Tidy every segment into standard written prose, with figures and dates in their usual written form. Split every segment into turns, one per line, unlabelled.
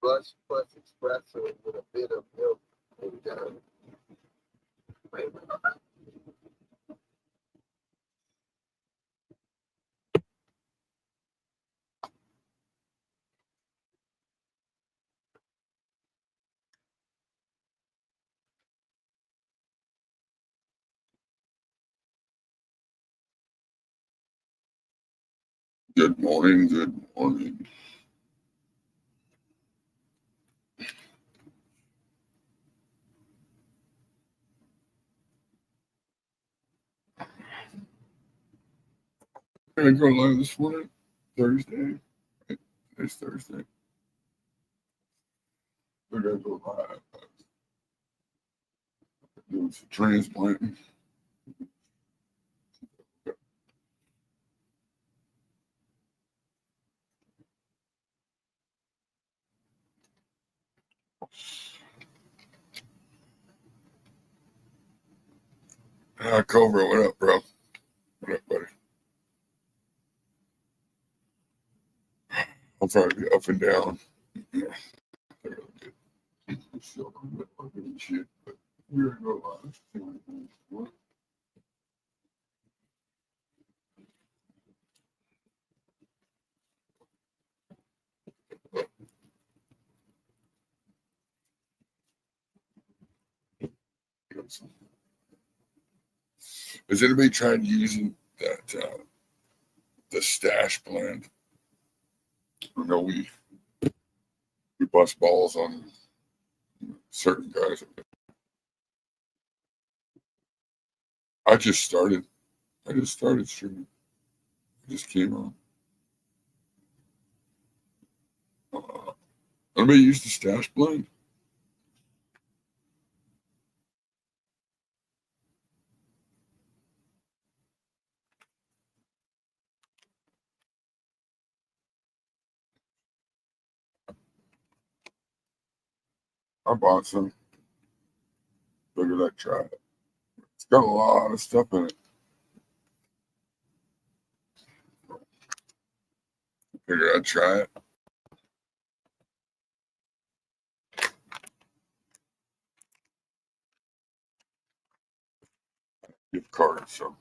Blush plus espresso with a bit of milk and
Good morning, good morning. Gonna go live this morning, Thursday. Right? It's Thursday. We're gonna go live. Doing some transplanting. Cobra, what up, bro? What up, buddy? I'll try to be up and down. Yeah, they're gonna get still a bit fucking and shit, but we're gonna go live. What? Is anybody trying using that the stash blend? I know we bust balls on certain guys. I just started streaming. I just came on. Anybody use the stash blend? I bought some. Figured I'd try it. It's got a lot of stuff in it. Figured I'd try it. Gift card, so.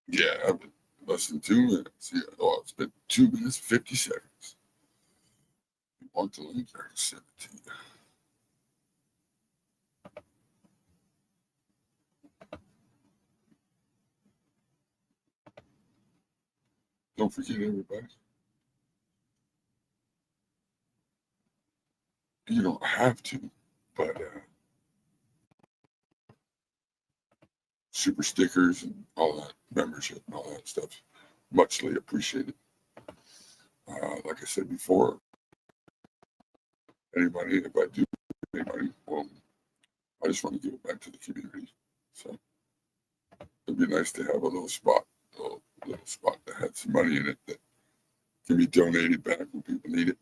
Yeah, I've been less than 2 minutes. Yeah, oh, it's been 2 minutes, 50 seconds. If you want the link, I can send it to you. Don't forget, everybody. You don't have to, but super stickers and all that membership and all that stuff, muchly appreciated. Like I said before, anybody, if I do anybody, well, I just want to give it back to the community. So it'd be nice to have a little spot that had some money in it that can be donated back when people need it.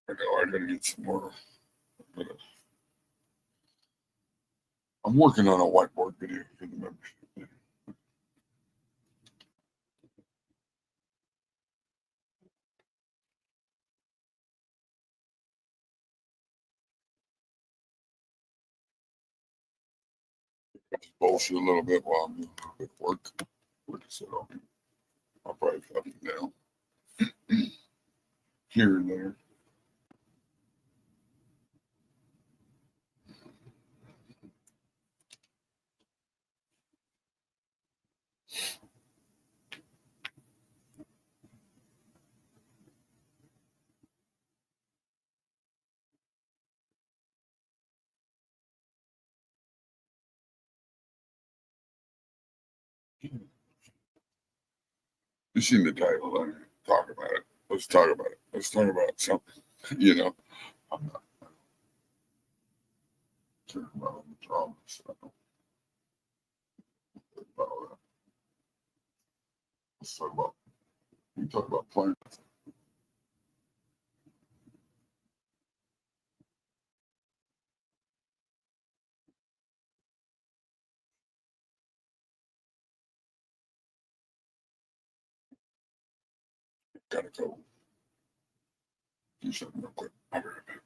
I know I gotta get some more. I'm working on a whiteboard video for the membership. Just bullshit a little bit while I'm doing a little bit of work. Like I said, I'll probably cut it down here and there. You seen the title? Talk about it. Let's talk about it. Let's talk about something. You know, I'm not talking about the drama. So, let's talk about. We talk about playing. Gotta go do something real quick. I'll be right back.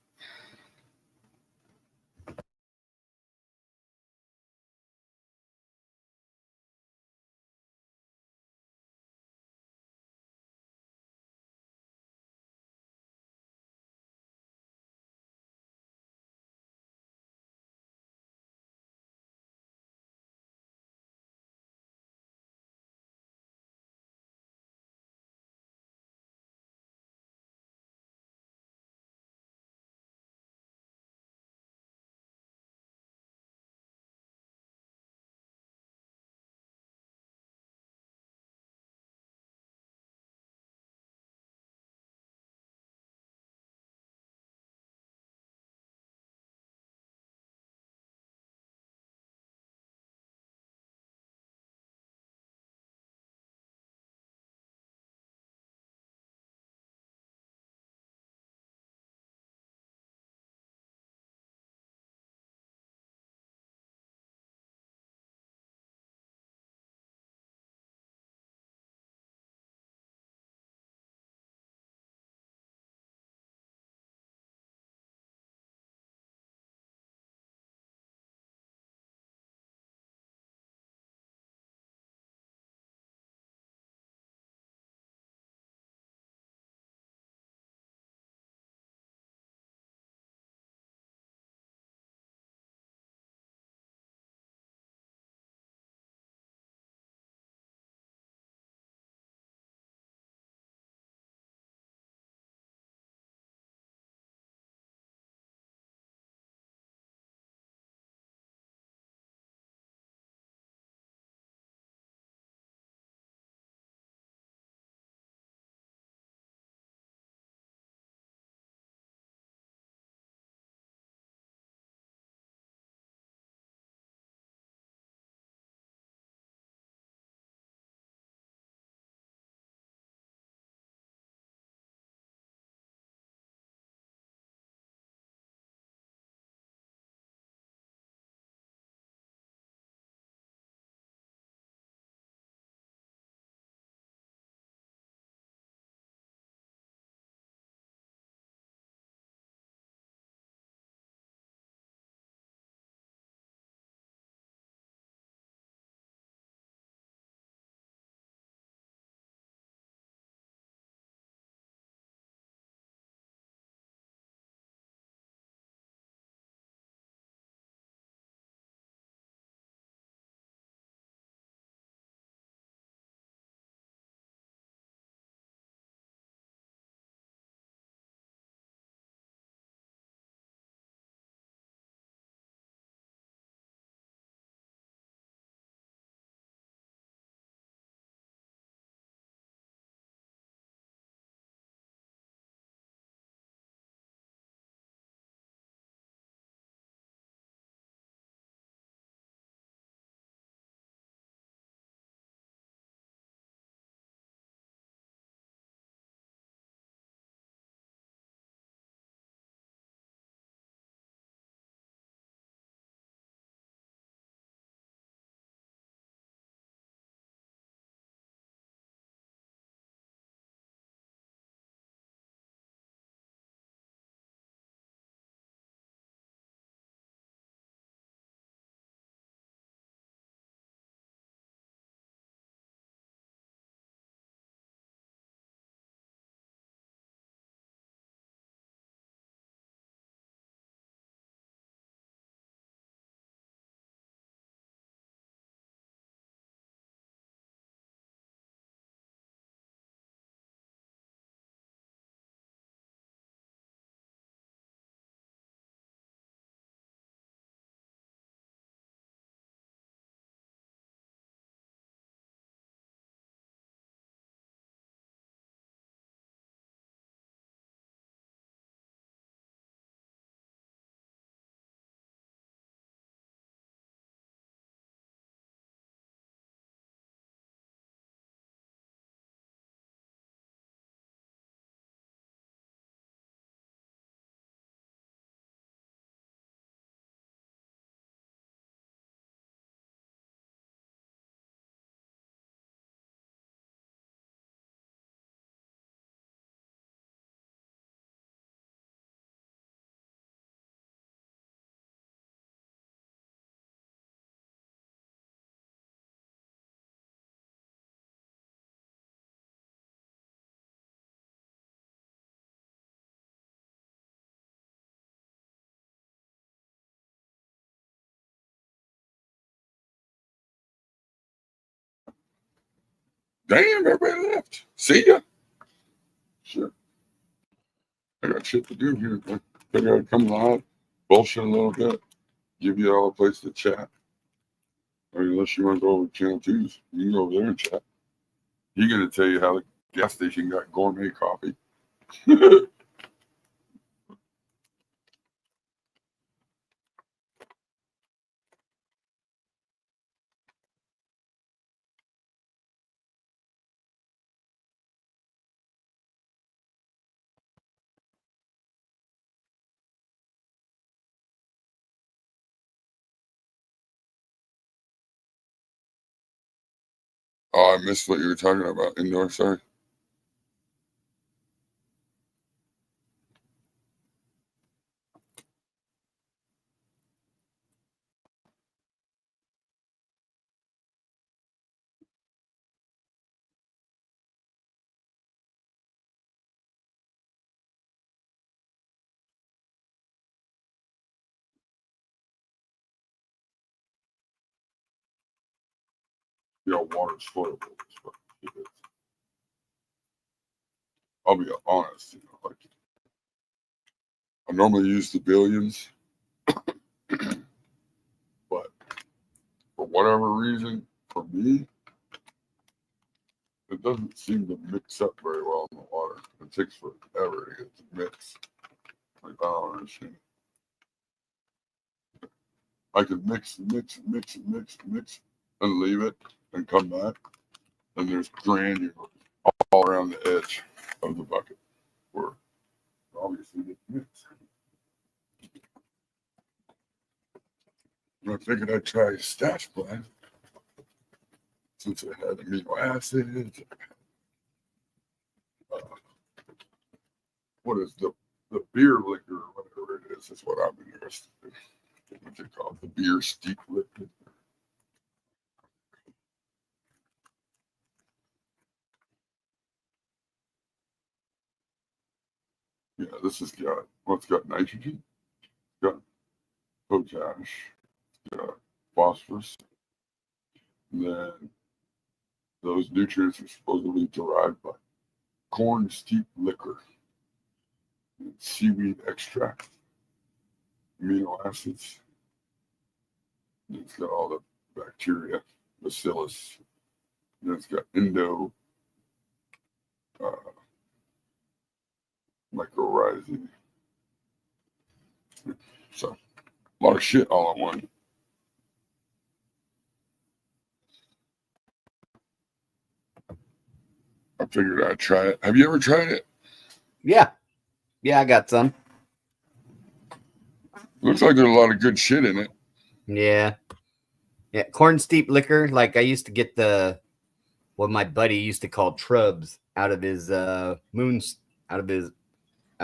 Damn, everybody left. See ya. Shit. I got shit to do here. I gotta come live, bullshit a little bit, give you all a place to chat. I mean, unless you want to go over to Channel 2's, you can go over there and chat. He's gonna tell you how the gas station got gourmet coffee. Oh, I missed what you were talking about indoor. Sorry. Yeah, water's flowable. I'll be honest, like I normally use the billions, but for whatever reason, for me, it doesn't seem to mix up very well in the water. It takes forever to get to mix. Like, I don't understand. I could mix, and leave it and come back, and there's granules all around the edge of the bucket where obviously it's mixed. I figured I'd try a stash blend since it had amino acids. What is the beer liquor or whatever it is what I'm interested in. What's it called? The beer steep liquor. Yeah, this has got, well, it's got nitrogen, it's got potash, it's got phosphorus, and then those nutrients are supposedly derived by corn steep liquor, seaweed extract, amino acids. And it's got all the bacteria, bacillus, and it's got endo mycorrhizae. So a lot of shit all in one. I figured I'd try it. Have you ever tried it?
Yeah. Yeah, I got some.
Looks like there's a lot of good shit in it.
Yeah. Yeah. Corn steep liquor. Like I used to get what my buddy used to call trubs out of his out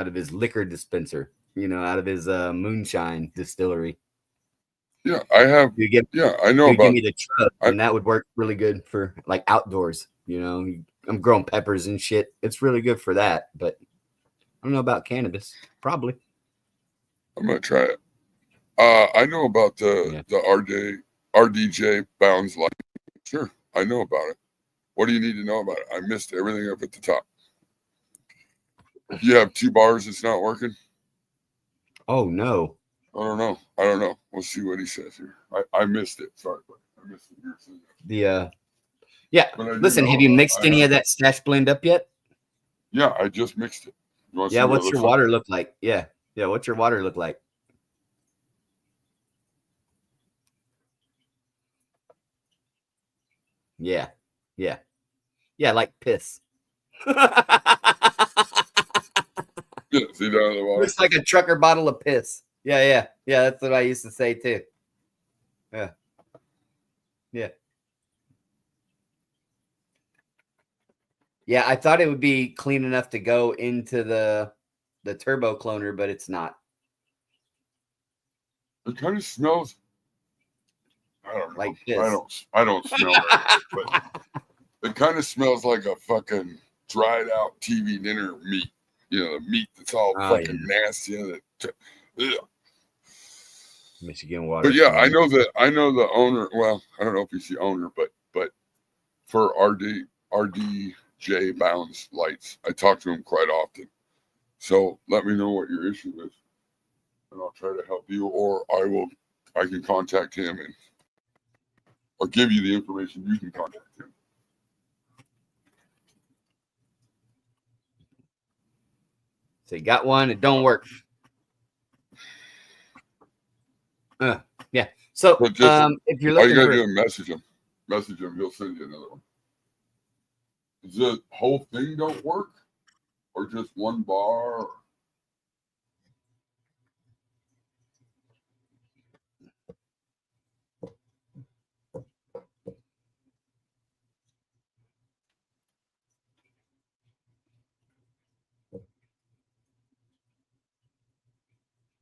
of his liquor dispenser, out of his moonshine distillery.
Yeah, I have. I know about.
Give me the trub, and that would work really good for like outdoors. I'm growing peppers and shit. It's really good for that, but I don't know about cannabis. Probably.
I'm gonna try it. I know about the RDJ Bounds Light. Sure, I know about it. What do you need to know about it? I missed everything up at the top. You have 2 bars. It's not working.
Oh no.
I don't know. We'll see what he says here. I missed it. Sorry, but I missed it.
Yeah. Listen, have you mixed any of that stash blend up yet?
Yeah, I just mixed it.
Yeah, what's your water look like? Yeah. Yeah, what's your water look like? Yeah. Yeah. Yeah, like piss.
Yeah, see down the water.
Looks like a trucker bottle of piss. Yeah. That's what I used to say too. Yeah. Yeah, I thought it would be clean enough to go into the turbo cloner, but it's not.
It kind of smells. I don't know.
Like piss.
I don't smell it, but it kind of smells like a fucking dried out TV dinner meat. The meat that's all fucking nasty.
Michigan water.
But yeah, I know the owner. Well, I don't know if he's the owner, but for RDJ Bounds lights. I talk to him quite often. So let me know what your issue is, and I'll try to help you, or I can contact him or give you the information. You can contact him.
So you got one, it don't work. Yeah. So
But just,
if you're
all
looking
you gotta
for,
do is message him. Message him. He'll send you another one. Does the whole thing don't work, or just one bar?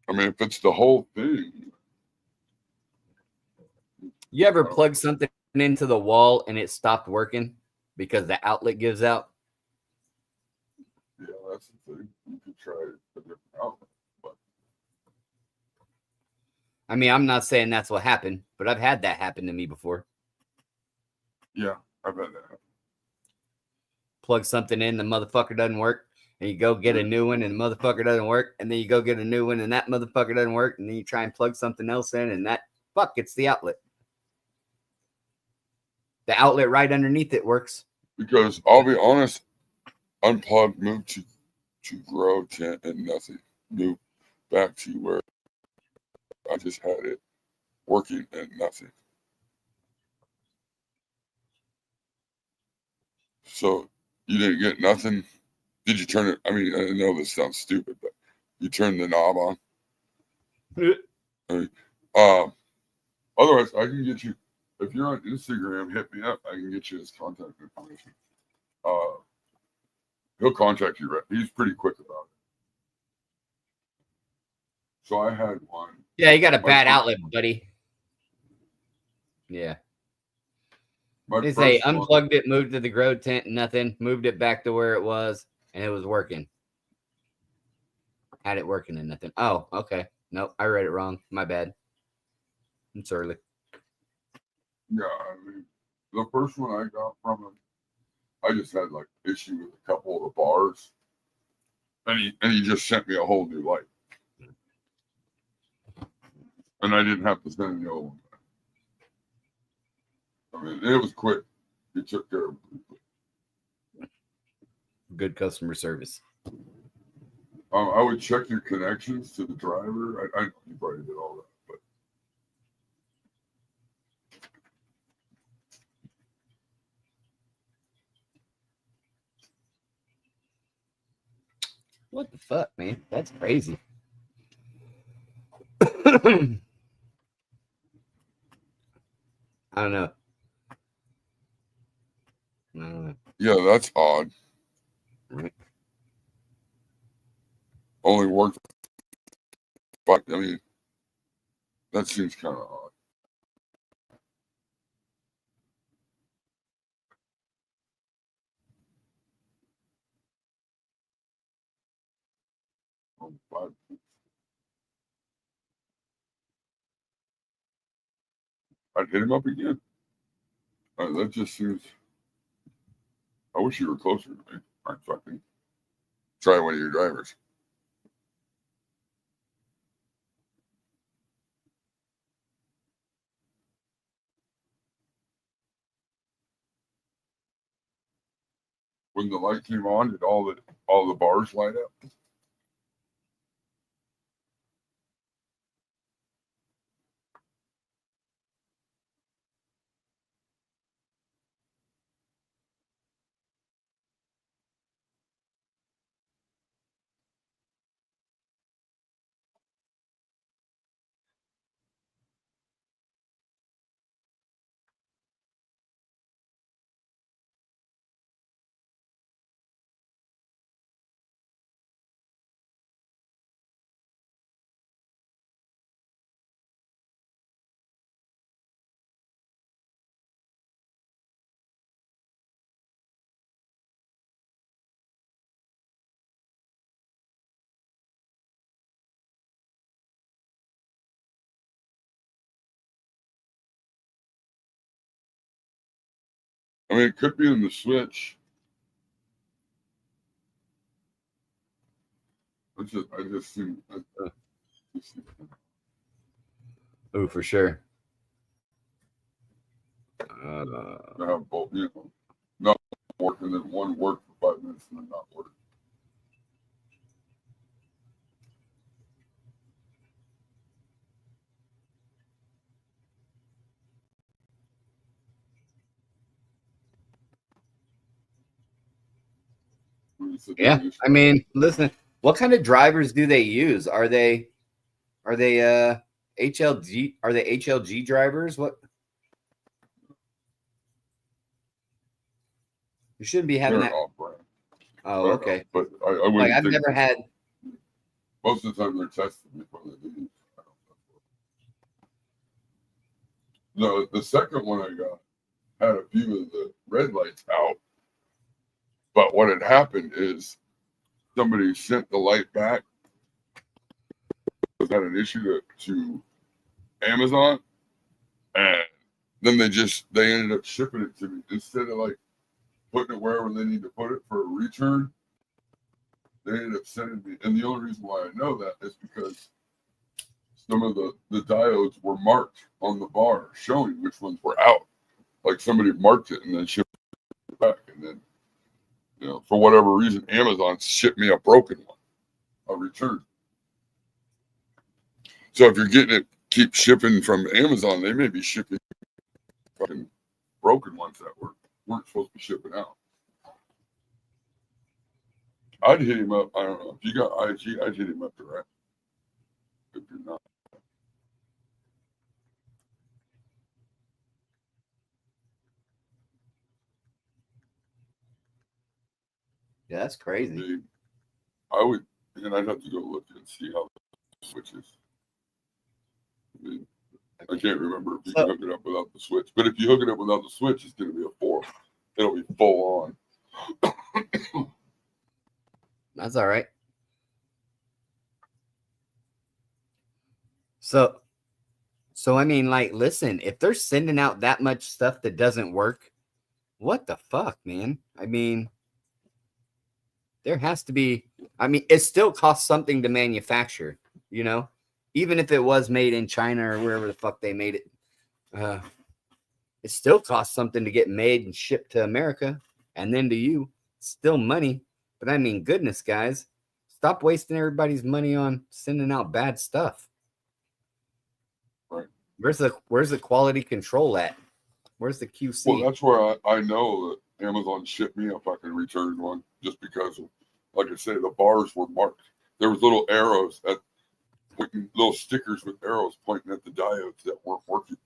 I mean, if it's the whole thing,
you ever plug something into the wall and it stopped working because the outlet gives out?
yeah, that's the thing. You could try a different outlet, but
I mean, I'm not saying that's what happened, but I've had that happen to me before.
yeah, I bet that.
Plug something in, the motherfucker doesn't work, and you go get a new one, and the motherfucker doesn't work, and then you go get a new one, and that motherfucker doesn't work, and then you try and plug something else in, and that it's the outlet. The outlet right underneath it works.
Because I'll be honest, unplugged, moved to grow tent and nothing. Moved back to where I just had it working and nothing. So you didn't get nothing. Did you turn it? I mean, I know this sounds stupid, but you turned the knob on. I mean, otherwise, I can get you. If you're on Instagram, hit me up. I can get you his contact information. He'll contact you. Right? He's pretty quick about it. So I had one.
Yeah, you got a bad outlet, buddy. Yeah. They say unplugged it, moved to the grow tent, nothing. Moved it back to where it was, and it was working. Had it working and nothing. Oh, okay. Nope, I read it wrong. My bad. It's early.
Yeah, I mean, the first one I got from him, I just had like issue with a couple of the bars, and he just sent me a whole new light, and I didn't have to send the old one. I mean, it was quick. He took care of it.
Good customer service.
I would check your connections to the driver. I know you probably did all that, but
What the fuck, man? That's crazy. I don't know.
yeah, that's odd.
Right.
Only worked, but I mean, that seems kind of odd. But I'd hit him up again. That just seems. I wish you were closer to me. I'd fucking try one of your drivers. When the light came on, did all the bars light up? I mean, it could be in the switch. I just seen.
Oh, for sure.
I have both, you know, not working, then one work for 5 minutes and then not work.
Yeah, I mean, listen, what kind of drivers do they use? Are they HLG? Are they HLG drivers? What? You shouldn't be having
they're
that.
off-brand.
Oh, okay.
But I
Like
wouldn't
I've
think
never had.
most of the time they're testing before they do. No, the second one I got had a few of the red lights out, but what had happened is somebody sent the light back. Was that an issue to Amazon? And then they ended up shipping it to me instead of like putting it wherever they need to put it for a return. They ended up sending me, and the only reason why I know that is because some of the diodes were marked on the bar showing which ones were out. Like somebody marked it and then shipped it back, and then, you know, for whatever reason, Amazon shipped me a broken one, a return. So if you're getting it, keep shipping from Amazon, they may be shipping fucking broken ones that weren't supposed to be shipping out. I'd hit him up. I don't know. If you got IG, I'd hit him up direct. If you're not.
Yeah, that's crazy.
I would, and I'd have to go look and see how the switches. I mean, I can't remember if you can hook it up without the switch. But if you hook it up without the switch, it's going to be a 4. It'll be full on.
That's all right. So I mean, like, listen, if they're sending out that much stuff that doesn't work, what the fuck, man? I mean, there has to be. I mean, it still costs something to manufacture, you know, even if it was made in China or wherever the fuck they made it. It still costs something to get made and shipped to America and then to you. It's still money. But I mean, goodness, guys, stop wasting everybody's money on sending out bad stuff.
Right.
Where's the quality control at? Where's the QC?
Well, that's where I know that Amazon shipped me a fucking return one just because, like I say, the bars were marked. There was little arrows little stickers with arrows pointing at the diodes that weren't working.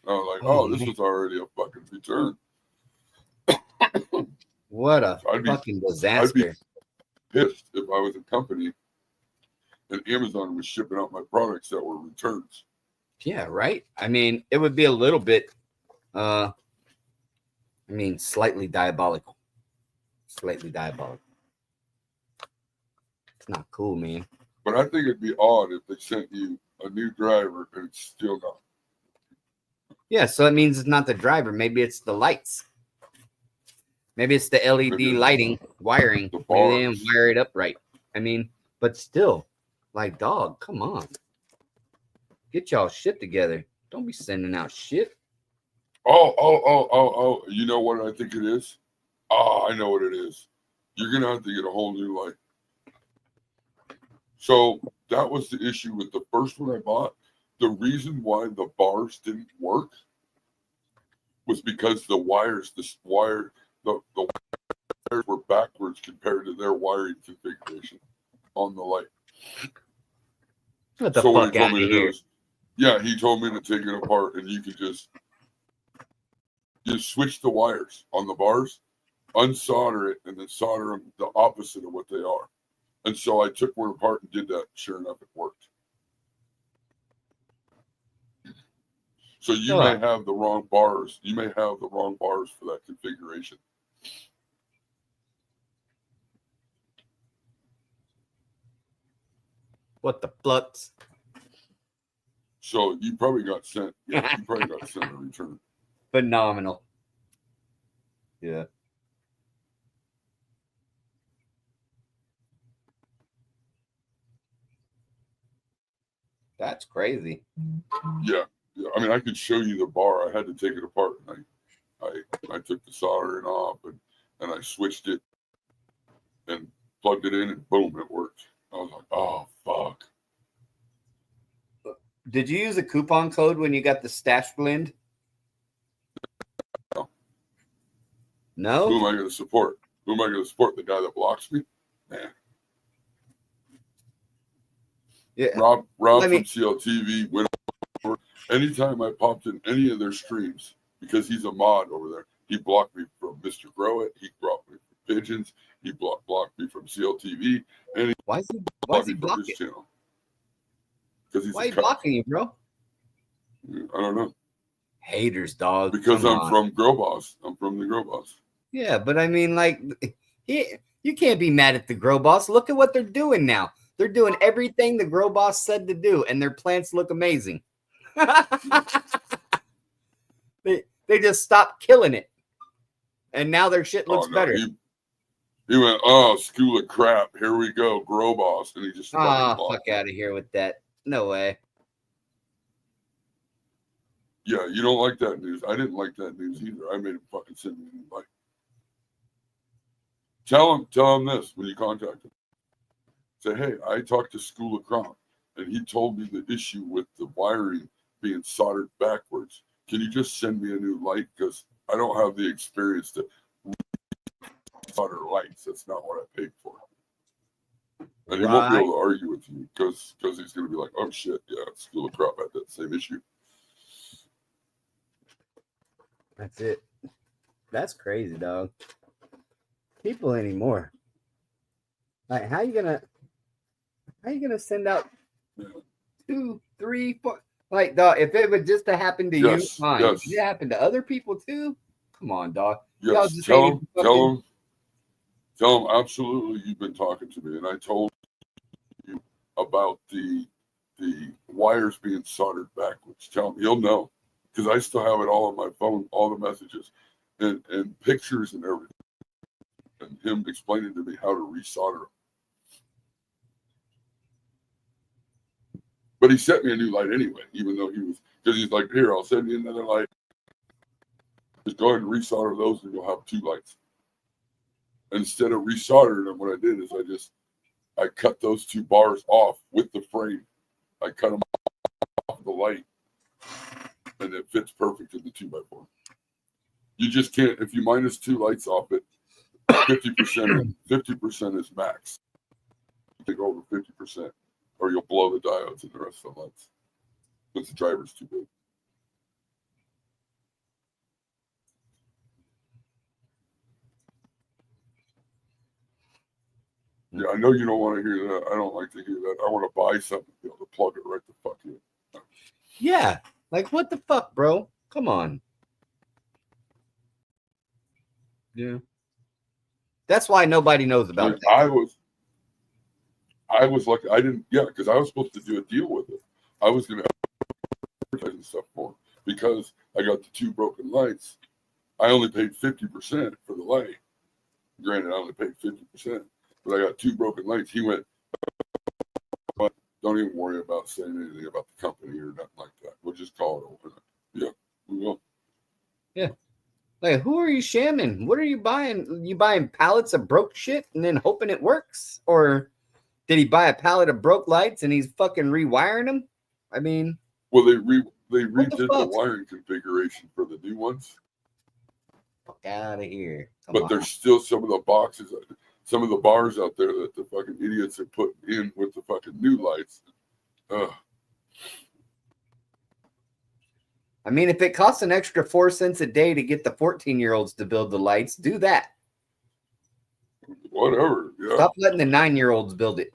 And I was like, oh, this was already a fucking return.
What a fucking disaster.
I'd be pissed if I was a company and Amazon was shipping out my products that were returns.
Yeah, right. I mean, it would be a little bit, slightly diabolical. Slightly diabolical. It's not cool, man.
But I think it'd be odd if they sent you a new driver and it's still not.
Yeah, so it means it's not the driver. Maybe it's the lights. Maybe it's the LED lighting, wiring. Maybe they didn't wire it up right. I mean, but still, like, dog, come on. Get y'all shit together. Don't be sending out shit.
Oh. You know what I think it is? I know what it is. You're going to have to get a whole new light. So that was the issue with the first one I bought. The reason why the bars didn't work was because the wires were backwards compared to their wiring configuration on the light.
What the fuck out of here?
Yeah, he told me to take it apart and you could just switch the wires on the bars, unsolder it, and then solder them the opposite of what they are. And so I took one apart and did that. Sure enough, it worked. So you may have the wrong bars. You may have the wrong bars for that configuration.
What the flux?
So you probably got sent. Yeah, you probably got sent a return.
Phenomenal. Yeah. That's crazy.
Yeah. Yeah. I mean, I could show you the bar. I had to take it apart, and I took the soldering off, and I switched it and plugged it in, and boom, it worked. I was like, oh fuck.
Did you use a coupon code when you got the stash blend?
No.
No?
Who am I going to support? Who am I going to support? The guy that blocks me? Nah.
Yeah.
Rob
Let
from
me-
CLTV went over. Anytime I popped in any of their streams, because he's a mod over there, he blocked me from Mr. Grow It. He blocked me from Pigeons. He blocked me from CLTV. And he
Why is he
blocked me from
blocking?
his channel. Because he's
Why
a
are you
cuck.
blocking you, bro?
I don't know.
Haters, dog.
Because
Come
I'm
on.
from Grow Boss. I'm from the Grow Boss.
Yeah, but I mean, like, you can't be mad at the Grow Boss. Look at what they're doing now. They're doing everything the Grow Boss said to do, and their plants look amazing. they just stopped killing it, and now their shit looks better.
He went, oh, school of crap. Here we go, Grow Boss. And he just
Ah,
fucking
fuck out of here with that. No way.
Yeah, you don't like that news. I didn't like that news either. I made him fucking send me an invite. Tell him this when you contact him. Say, hey, I talked to School of Crop, and he told me the issue with the wiring being soldered backwards. Can you just send me a new light? Because I don't have the experience to solder lights. That's not what I paid for. And he won't be able to argue with you because he's going to be like, oh shit, yeah, School of Crop had that same issue.
That's it. That's crazy, dog. People anymore. Like, how you gonna send out 2, 3, 4? Like, dog, if it would just have happened to you, fine.
Yes.
Did it happen to other people too? Come on, dog.
Yes, tell him, absolutely, you've been talking to me, and I told you about the wires being soldered backwards. Tell him, he'll know, because I still have it all on my phone, all the messages, and pictures and everything, and him explaining to me how to resolder them. But he sent me a new light anyway, even though because he's like, here, I'll send you another light. Just go ahead and resolder those, and you'll have 2 lights. Instead of resoldering them, what I did is I cut those 2 bars off with the frame. I cut them off the light, and it fits perfect in the 2x4. You just can't, if you minus 2 lights off it, 50% is max. You take over 50%, or you'll blow the diodes and the rest of the lights. Because the driver's too big. Yeah, I know you don't want to hear that. I don't like to hear that. I want to buy something to be able to plug it right the fuck in.
Yeah. Like, what the fuck, bro? Come on. Yeah. That's why nobody knows about it.
I was lucky. I didn't, because I was supposed to do a deal with it. I was going to advertise and stuff for him because I got the 2 broken lights. I only paid 50% for the light. Granted, I only paid 50%, but I got 2 broken lights. He went, but don't even worry about saying anything about the company or nothing like that. We'll just call it open. Yeah, we will.
Yeah. Like, who are you shamming? What are you buying? You buying pallets of broke shit and then hoping it works? Or did he buy a pallet of broke lights and he's fucking rewiring them? I mean,
well, they redid the wiring configuration for the new ones.
Fuck out of here!
But there's still some of the boxes, some of the bars out there that the fucking idiots are putting in with the fucking new lights. Ugh.
I mean, if it costs an extra 4 cents a day to get the 14-year-olds to build the lights, do that.
Whatever. Yeah.
Stop letting the 9-year-olds build it.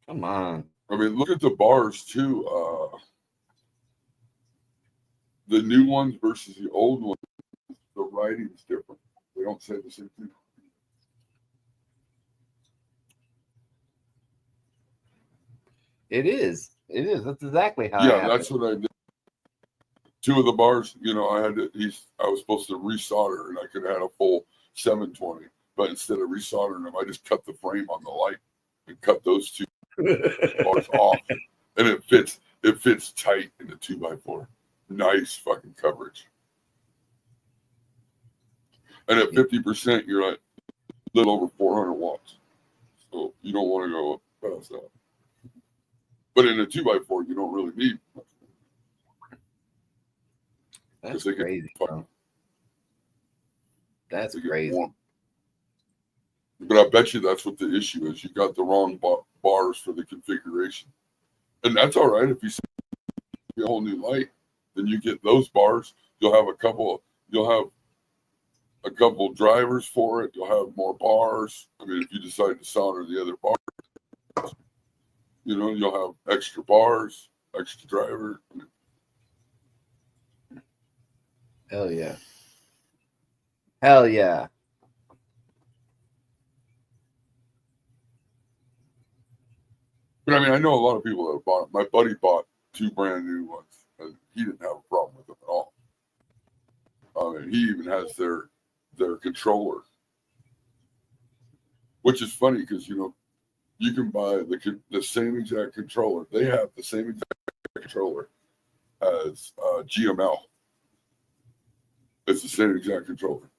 Come on.
I mean, look at the bars too. The new ones versus the old ones, the writing's different. They don't say the same thing.
It is. It is. That's exactly how.
Yeah, that's what I did. 2 of the bars, you know, I was supposed to resolder, and I could have had a full 720, but instead of resoldering them, I just cut the frame on the light and cut those 2 bars off, and it fits tight in the 2x4. Nice fucking coverage. And at 50%, you're like a little over 400 watts. So you don't want to go past that. But in a 2x4, you don't really need much.
That's crazy, bro. That's crazy. Warm.
But I bet you that's what the issue is. You got the wrong bars for the configuration. And that's all right. If you see a whole new light, then you get those bars. You'll have a couple drivers for it. You'll have more bars. I mean, if you decide to solder the other bars, you know, you'll have extra bars, extra driver.
Hell yeah. Hell yeah.
But I mean, I know a lot of people that have bought it. My buddy bought 2 brand new ones, and he didn't have a problem with them at all. I mean, he even has their controller, which is funny because, you know, you can buy the same exact controller. They have the same exact controller as GML. It's the same exact controller.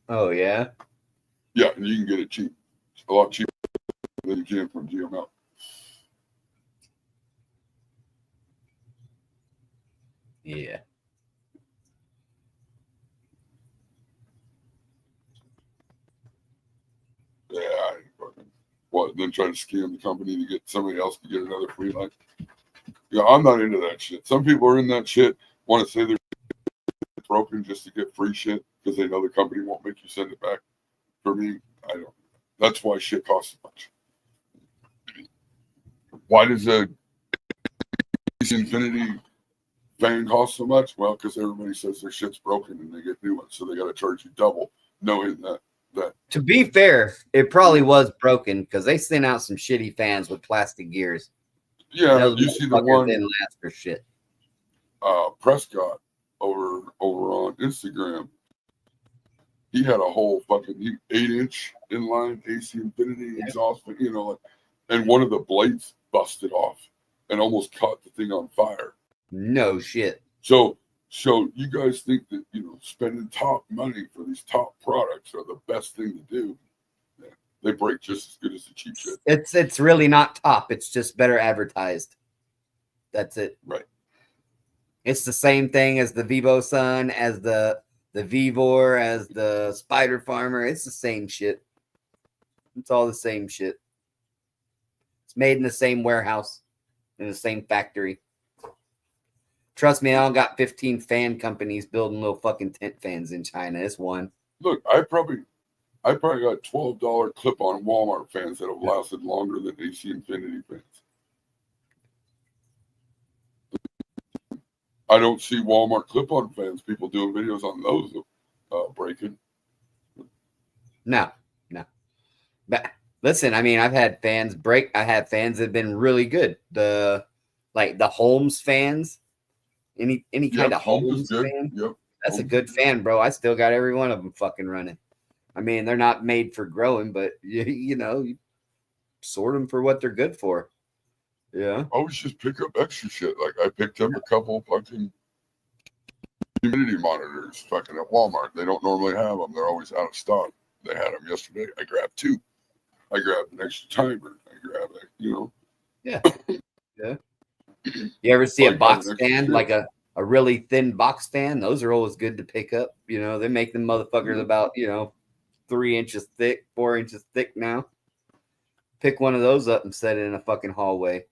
Oh, yeah?
Yeah, and you can get it cheap. A lot cheaper than you can from GML.
Yeah.
Yeah, then try to scam the company to get somebody else to get another free light. Yeah, I'm not into that shit. Some people are in that shit, want to say they're broken just to get free shit because they know the company won't make you send it back. For me, I don't. That's why shit costs so much. Why does a Infinity fan cost so much? Well, because everybody says their shit's broken and they get new ones, so they got to charge you double, knowing that.
To be fair, it probably was broken because they sent out some shitty fans with plastic gears.
Yeah, you see the one
didn't last for shit.
Prescott over on Instagram. He had a whole fucking 8-inch inline AC Infinity exhaust, you know, and one of the blades busted off and almost caught the thing on fire.
No shit.
So you guys think that, you know, spending top money for these top products are the best thing to do? Yeah, they break just as good as the cheap shit.
It's really not top. It's just better advertised. That's it.
Right.
It's the same thing as the Vivo Sun, as the Vivor, as the Spider Farmer. It's the same shit. It's all the same shit. It's made in the same warehouse, in the same factory. Trust me, I don't got 15 fan companies building little fucking tent fans in China. It's one.
Look, I probably got $12 clip-on Walmart fans that have lasted longer than AC Infinity fans. I don't see Walmart clip-on fans, people doing videos on those breaking.
No. But listen, I mean, I've had fans break. I have fans that have been really good. The Holmes fans. Any kind of Holmes fan, that's a good fan, bro. I still got every one of them fucking running. I mean, they're not made for growing, but you know, you sort them for what they're good for. Yeah.
I always just pick up extra shit. Like I picked up a couple fucking humidity monitors fucking at Walmart. They don't normally have them. They're always out of stock. They had them yesterday. I grabbed 2. I grabbed an extra timer. I grabbed it, you know.
Yeah. Yeah. You ever see a box fan, like a really thin box fan? Those are always good to pick up. You know, they make them motherfuckers about, you know, 3 inches thick, 4 inches thick now. Pick one of those up and set it in a fucking hallway,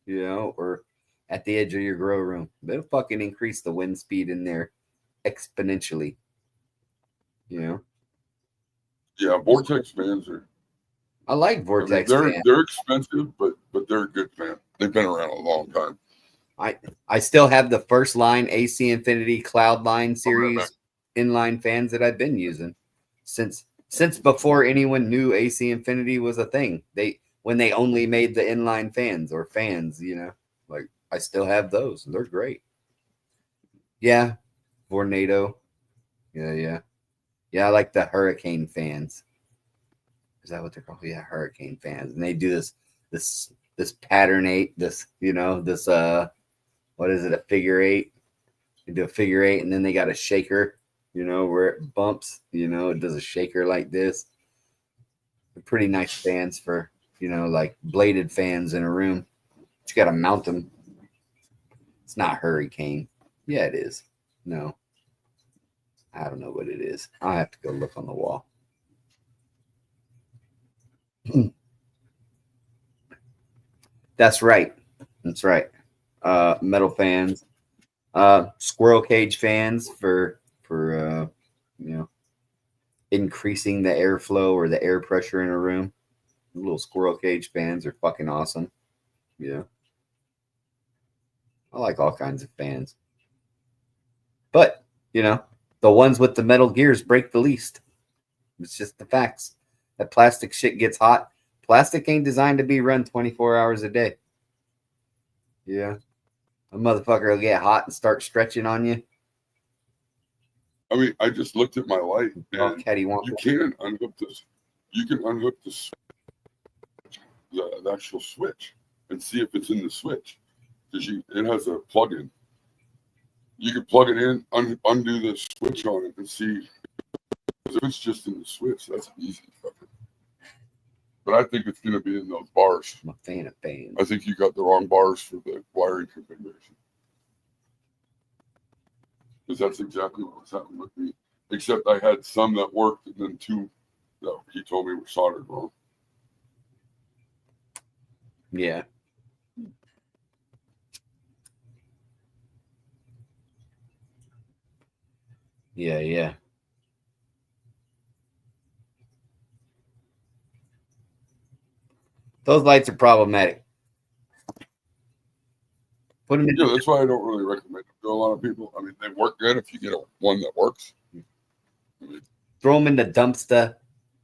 you know, or at the edge of your grow room. It'll fucking increase the wind speed in there exponentially. You know?
Yeah, Vortex fans are.
I like Vortex fans.
They're expensive, but they're a good fan. They've been around a long time.
I still have the first line AC Infinity Cloudline series inline fans that I've been using since before anyone knew AC Infinity was a thing. When they only made the inline fans or fans, you know, like I still have those. They're great. Yeah, Vornado. Yeah. I like the Hurricane fans. Is that what they're called? Yeah, Hurricane fans, and they do this pattern eight. This what is it? A figure eight. They do a figure eight, and then they got a shaker. Where it bumps. It does a shaker like this. They're pretty nice fans for like bladed fans in a room. But you got to mount them. It's not Hurricane. Yeah, it is. No, I don't know what it is. I'll have to go look on the wall. That's right. Metal fans, squirrel cage fans for increasing the airflow or the air pressure in a room. Little squirrel cage fans are fucking awesome. Yeah. I like all kinds of fans. But, the ones with the metal gears break the least. It's just the facts. That plastic shit gets hot. Plastic ain't designed to be run 24 hours a day. Yeah. A motherfucker will get hot and start stretching on you.
I mean, I just looked at my light, and you can unhook this. You can unhook the actual switch and see if it's in the switch, because it has a plug-in. You can plug it in, undo the switch on it, and see if it's just in the switch. That's easy. But I think it's going to be in those bars.
I'm a fan of fans.
I think you got the wrong bars for the wiring configuration. Because that's exactly what was happening with me. Except I had some that worked, and then two that he told me were soldered wrong.
Yeah. Yeah. Those lights are problematic. Put them in.
Yeah, that's why I don't really recommend them to a lot of people. I mean, they work good if you get one that works.
Throw them in the dumpster,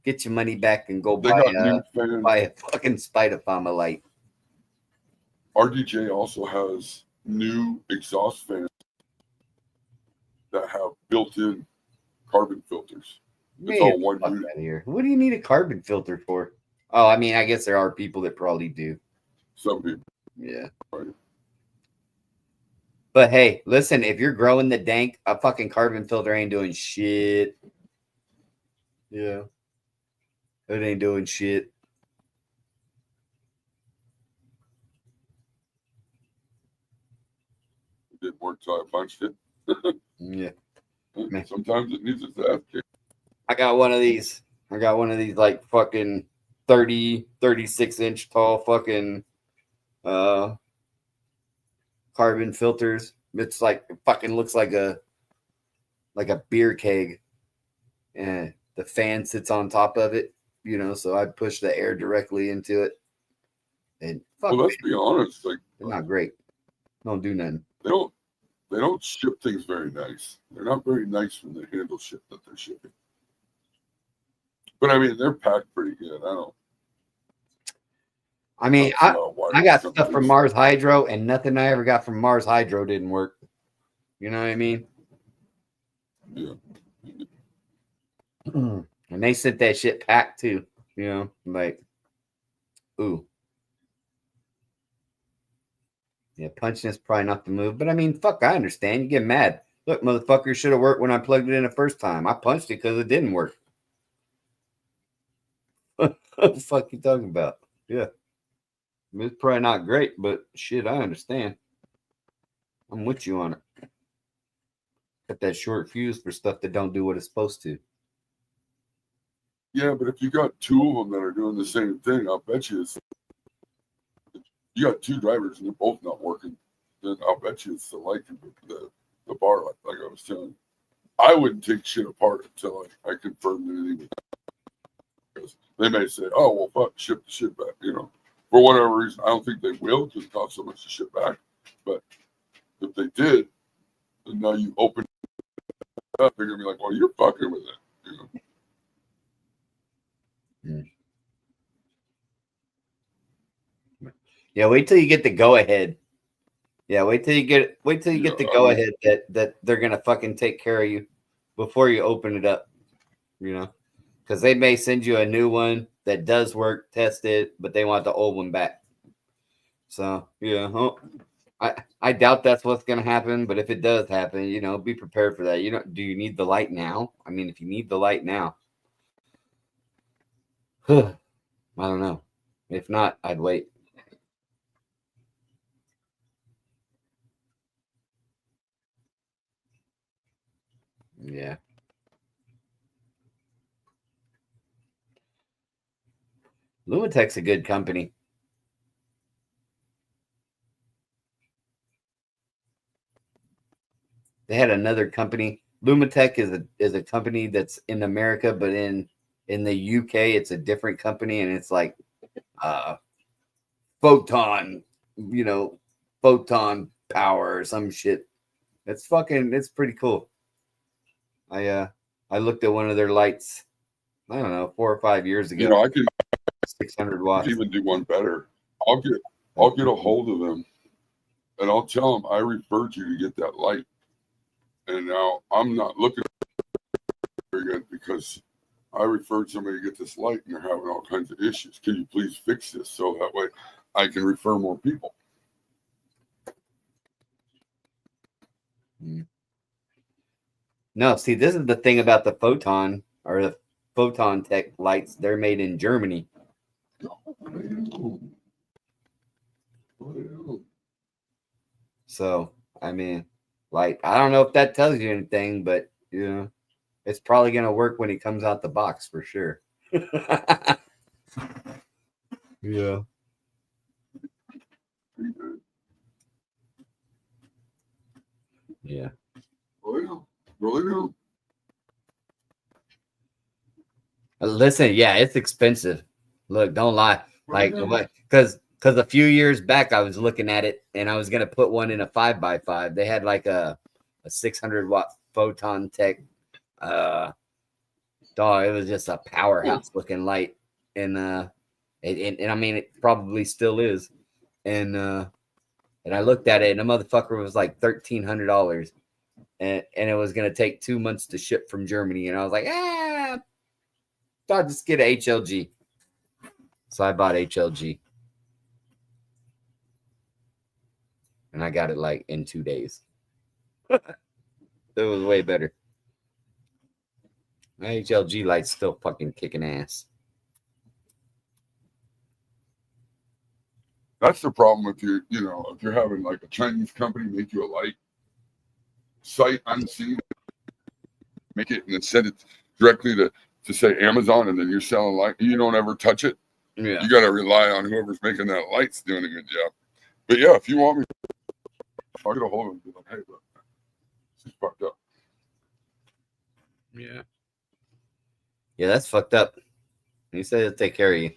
get your money back, and go buy a fucking Spider-Farmer light.
RDJ also has new exhaust fans that have built-in carbon filters. It's all one unit.
Here. What do you need a carbon filter for? Oh, I mean, I guess there are people that probably do.
Some people.
Yeah.
Right.
But hey, listen, if you're growing the dank, a fucking carbon filter ain't doing shit. Yeah. It ain't doing shit.
It didn't work, so I punched it.
Yeah.
Sometimes it needs its ass kicked.
I got one of these like fucking 36-inch tall fucking carbon filters. It's like it fucking looks like a beer keg, and the fan sits on top of it, so I push the air directly into it. And
let's be honest, like
they're not great. Don't do nothing.
They don't ship things very nice. They're not very nice when they handle shit that they're shipping. But I mean, they're packed pretty good. I got
stuff from Mars Hydro, and nothing I ever got from Mars Hydro didn't work. You know what I mean?
Yeah.
And they sent that shit packed too. Like, ooh. Yeah, punching is probably not the move. But I mean, fuck, I understand. You get mad. Look, motherfucker, should have worked when I plugged it in the first time. I punched it because it didn't work. What the fuck you talking about? Yeah. I mean, it's probably not great, but shit, I understand. I'm with you on it. Got that short fuse for stuff that don't do what it's supposed to.
Yeah, but if you got two of them that are doing the same thing, I'll bet you you got two drivers and they're both not working, then I'll bet you it's the light, the bar, like I was telling you. I wouldn't take shit apart until I confirmed anything. Because they may say, oh, well, fuck, ship the shit back, For whatever reason, I don't think they will because it costs so much to ship back. But if they did, and now you open it up, they're going to be like, well, you're fucking with it,
Yeah, wait till you get the go ahead. Yeah, wait till you get the go ahead that they're gonna fucking take care of you before you open it up. You know, because they may send you a new one that does work, test it, but they want the old one back. So yeah, I doubt that's what's gonna happen. But if it does happen, you know, be prepared for that. You know, do you need the light now? I mean, if you need the light now, I don't know. If not, I'd wait. Yeah. Lumitech's a good company. They had another company. Lumitech is a company that's in America, but in the UK, it's a different company, and it's like photon, you know, photon power or some shit. It's pretty cool. I looked at one of their lights, I don't know, 4 or 5 years ago.
You know, I could
600 watts.
even do one better. I'll get a hold of them, and I'll tell them I referred you to get that light. And now I'm not looking very good because I referred somebody to get this light, and they're having all kinds of issues. Can you please fix this so that way I can refer more people?
No, see, this is the thing about the photon or the photon tech lights. They're made in Germany. So, I mean, like, I don't know if that tells you anything, but you know, it's probably gonna work when he comes out the box for sure. Yeah. Yeah.
Really?
Listen, yeah, it's expensive. Look, don't lie. Like, because a few years back I was looking at it and I was gonna put one in a 5x5. They had like a 600-watt photon tech. Dog, it was just a powerhouse looking light, and I mean, it probably still is. And I looked at it, and the motherfucker was like $1,300, and it was gonna take 2 months to ship from Germany, and I was like, I'll just get a HLG. So I bought HLG, and I got it like in 2 days. It was way better. My HLG light's still fucking kicking ass.
That's the problem if you're having like a Chinese company make you a light, sight unseen, make it and then send it directly to say Amazon, and then you're selling light. You don't ever touch it.
Yeah.
You got to rely on whoever's making that light's doing a good job. But yeah, if you want me, I'll get a hold of them and be like, hey, look, this is fucked up.
Yeah. Yeah, that's fucked up. He said he'll take care of you.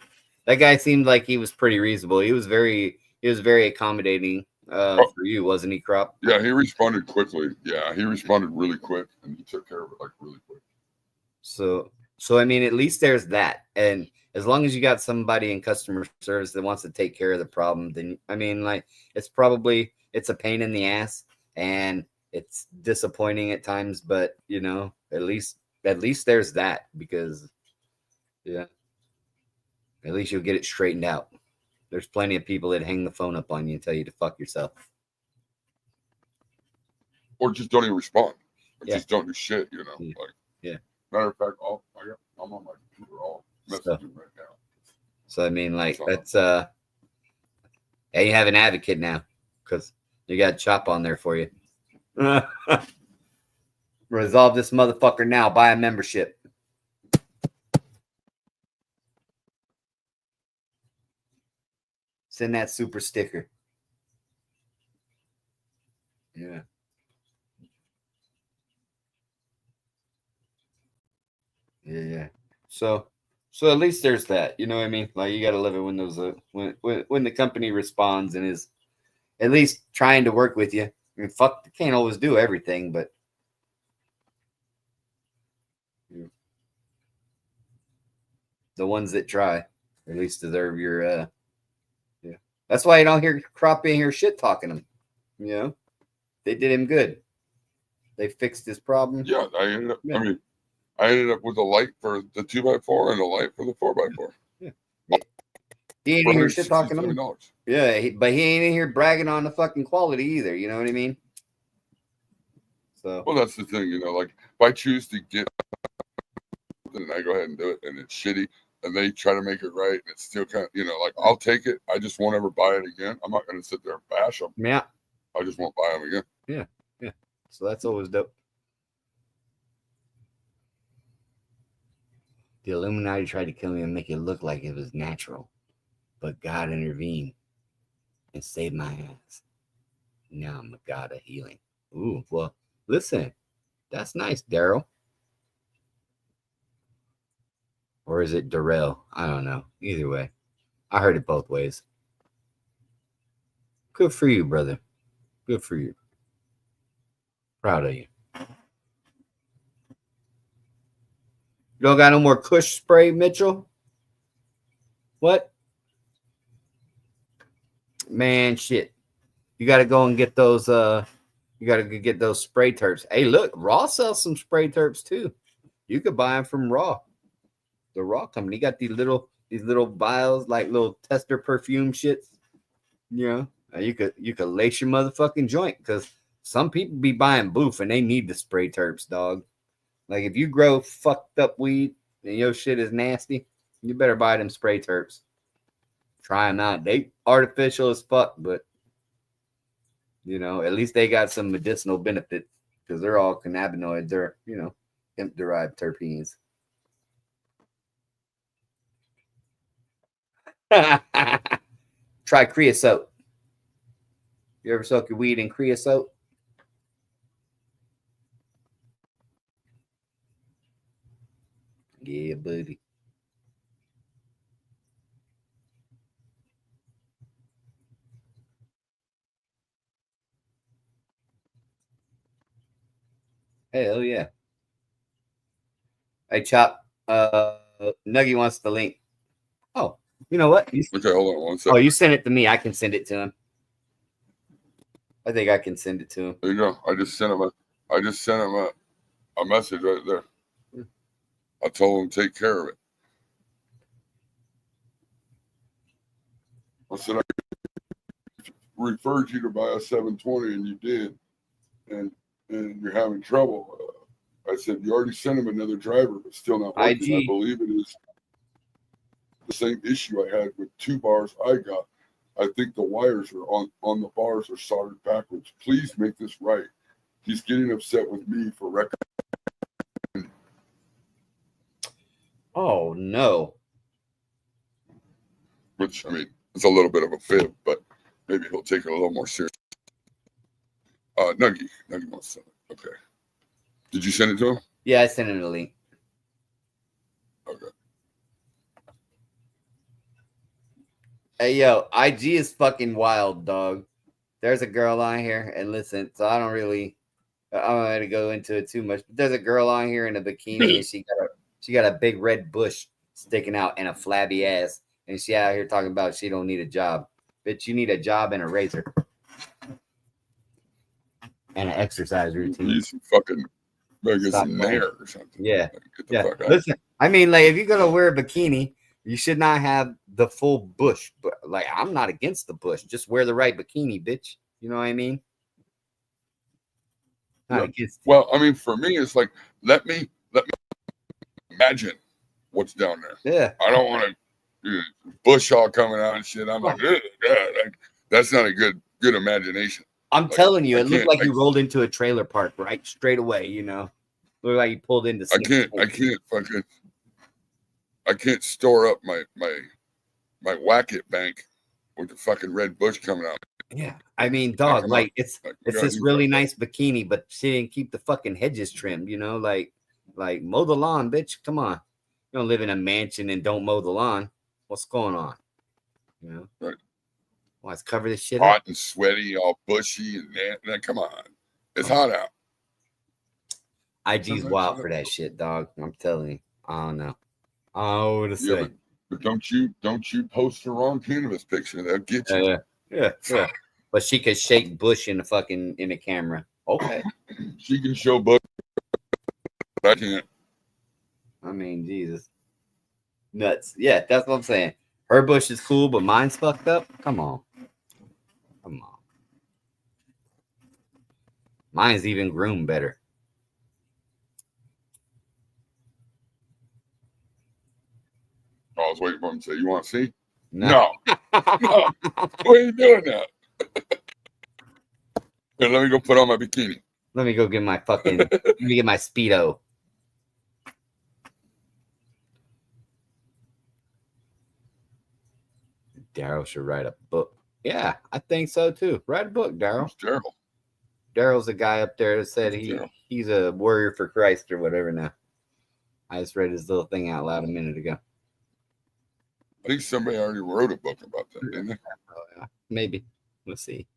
That guy seemed like he was pretty reasonable. He was very accommodating for you, wasn't he, Crop?
Yeah, he responded quickly. Yeah, he responded really quick, and he took care of it like really quick.
So I mean, at least there's that. And as long as you got somebody in customer service that wants to take care of the problem, then I mean, like, it's a pain in the ass and it's disappointing at times, but you know, at least there's that, because yeah, at least you'll get it straightened out. There's plenty of people that hang the phone up on you and tell you to fuck yourself.
Or just don't even respond. Or
Yeah.
just don't do shit, you know.
Yeah.
Like,
yeah.
Matter of fact, I'm on my computer all messaging right now.
So I mean, like, that's yeah, you have an advocate now because you got Chop on there for you. Resolve this motherfucker now. Buy a membership. Send that super sticker. Yeah. Yeah. So at least there's that. You know what I mean? Like, you got to live it when those when the company responds and is at least trying to work with you. I mean, fuck, they can't always do everything, but the ones that try at least deserve your yeah. That's why you don't hear Crop in here shit talking them. You know, they did him good. They fixed his problem.
Yeah, I ended up.
Yeah.
I mean, I ended up with a light for the 2x4 and a light for the 4x4.
He ain't in here shit talking him.
$167.
Yeah, but he ain't in here bragging on the fucking quality either. You know what I mean? So
Well, that's the thing, like if I choose to get something and I go ahead and do it and it's shitty and they try to make it right and it's still kind of, like I'll take it. I just won't ever buy it again. I'm not going to sit there and bash them.
yeah,
I just won't buy them again.
yeah. So that's always dope. The Illuminati tried to kill me and make it look like it was natural, but God intervened and saved my ass. Now I'm a god of healing. Ooh, well, listen, that's nice, Daryl. Or is it Darrell? I don't know. Either way, I heard it both ways. Good for you, brother. Good for you. Proud of you. You don't got no more Kush spray, Mitchell? What? Man, shit. You got to go and get those. You got to get those spray terps. Hey, look, Raw sells some spray terps too. You could buy them from Raw. The Raw company got these little vials, like little tester perfume shits. You know, you could lace your motherfucking joint because some people be buying boof and they need the spray terps, dog. Like if you grow fucked up weed and your shit is nasty, you better buy them spray terps. Try them out. They artificial as fuck, but at least they got some medicinal benefits because they're all cannabinoids. They're hemp derived terpenes. Try creosote. You ever soak your weed in creosote? Yeah, buddy. Hell yeah. Hey, Chop. Nuggy wants the link. Oh, you know what?
Okay, hold on one second.
Oh, you sent it to me. I can send it to him. I think I can send it to him.
There you go. I just sent him a message right there. I told him take care of it. I said I referred you to buy a 720 and you did, and you're having trouble. I said you already sent him another driver, but still not working.
IG.
I believe it is the same issue I had with 2 bars I got. I think the wires are on the bars are soldered backwards. Please make this right. He's getting upset with me for recommending.
Oh no.
Which, I mean, it's a little bit of a fib, but maybe he'll take it a little more serious. Nuggy wants to send it. Okay. Did you send it to him?
Yeah, I sent him the link.
Okay.
Hey, yo, IG is fucking wild, dog. There's a girl on here, and listen, so I don't want to go into it too much, but there's a girl on here in a bikini, and she got a big red bush sticking out and a flabby ass, and she out here talking about she don't need a job. Bitch, you need a job and a razor. And an exercise routine.
He's fucking nair or something.
Yeah.
Get the fuck out.
Listen, I mean, like, if you're going to wear a bikini, you should not have the full bush. But, like, I'm not against the bush. Just wear the right bikini, bitch. You know what I mean? Not against it.
Well, I mean, for me, it's like, let me imagine what's down there.
Yeah.
I don't want to bush all coming out and shit. I'm like, that's not a good imagination.
I'm telling you, it looked like you rolled into a trailer park, right? Straight away, Looked like you pulled into.
I can't store up my Wacket bank with the fucking red bush coming out.
Yeah, I mean, dog, like it's this really nice bikini, but she didn't keep the fucking hedges trimmed, like mow the lawn, bitch. Come on, you don't live in a mansion and don't mow the lawn. What's going on?
Right.
Why it's cover this shit
hot
up?
And sweaty, all bushy, and come on, it's hot out.
IG's wild for that shit, dog. I'm telling you, I don't know. I don't know what to say. But
don't you post the wrong cannabis picture? They'll get you.
Yeah. but she could shake bush in a camera. Okay.
She can show bush. I can't.
I mean, Jesus. Nuts. Yeah, that's what I'm saying. Her bush is cool, but mine's fucked up. Come on. Come on. Mine's even groomed better.
I was waiting for him to say, "You want to see?"
No.
No. Why are you doing that? Here, let me go put on my bikini.
Let me go get my fucking. Let me get my Speedo. Daryl should write a book. Yeah, I think so too. Write a book, Daryl.
Who's Daryl?
Daryl's the guy up there that said
Who's Daryl?
he's a warrior for Christ or whatever now. I just read his little thing out loud a minute ago.
I think somebody already wrote a book about that, didn't they?
Oh, yeah. Maybe. Let's see.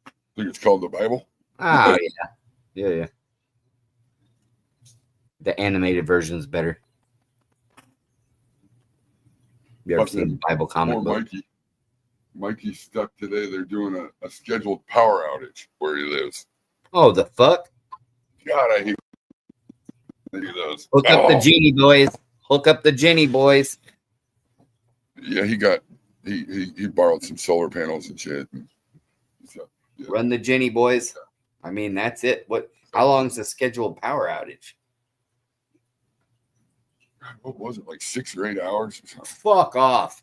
I think it's called the Bible.
Oh, yeah. Yeah. The animated version's better. You ever
But
seen the Bible comic
Poor
book?
Mikey's stuck today. They're doing a scheduled power outage where he lives.
Oh, the fuck?
God, I hate those.
Hook up the genie boys. Hook up the genie boys.
Yeah, he borrowed some solar panels and shit. And so, yeah.
Run the genie boys. I mean, that's it. How long is the scheduled power outage?
What was it, like 6 or 8 hours or something?
Fuck off.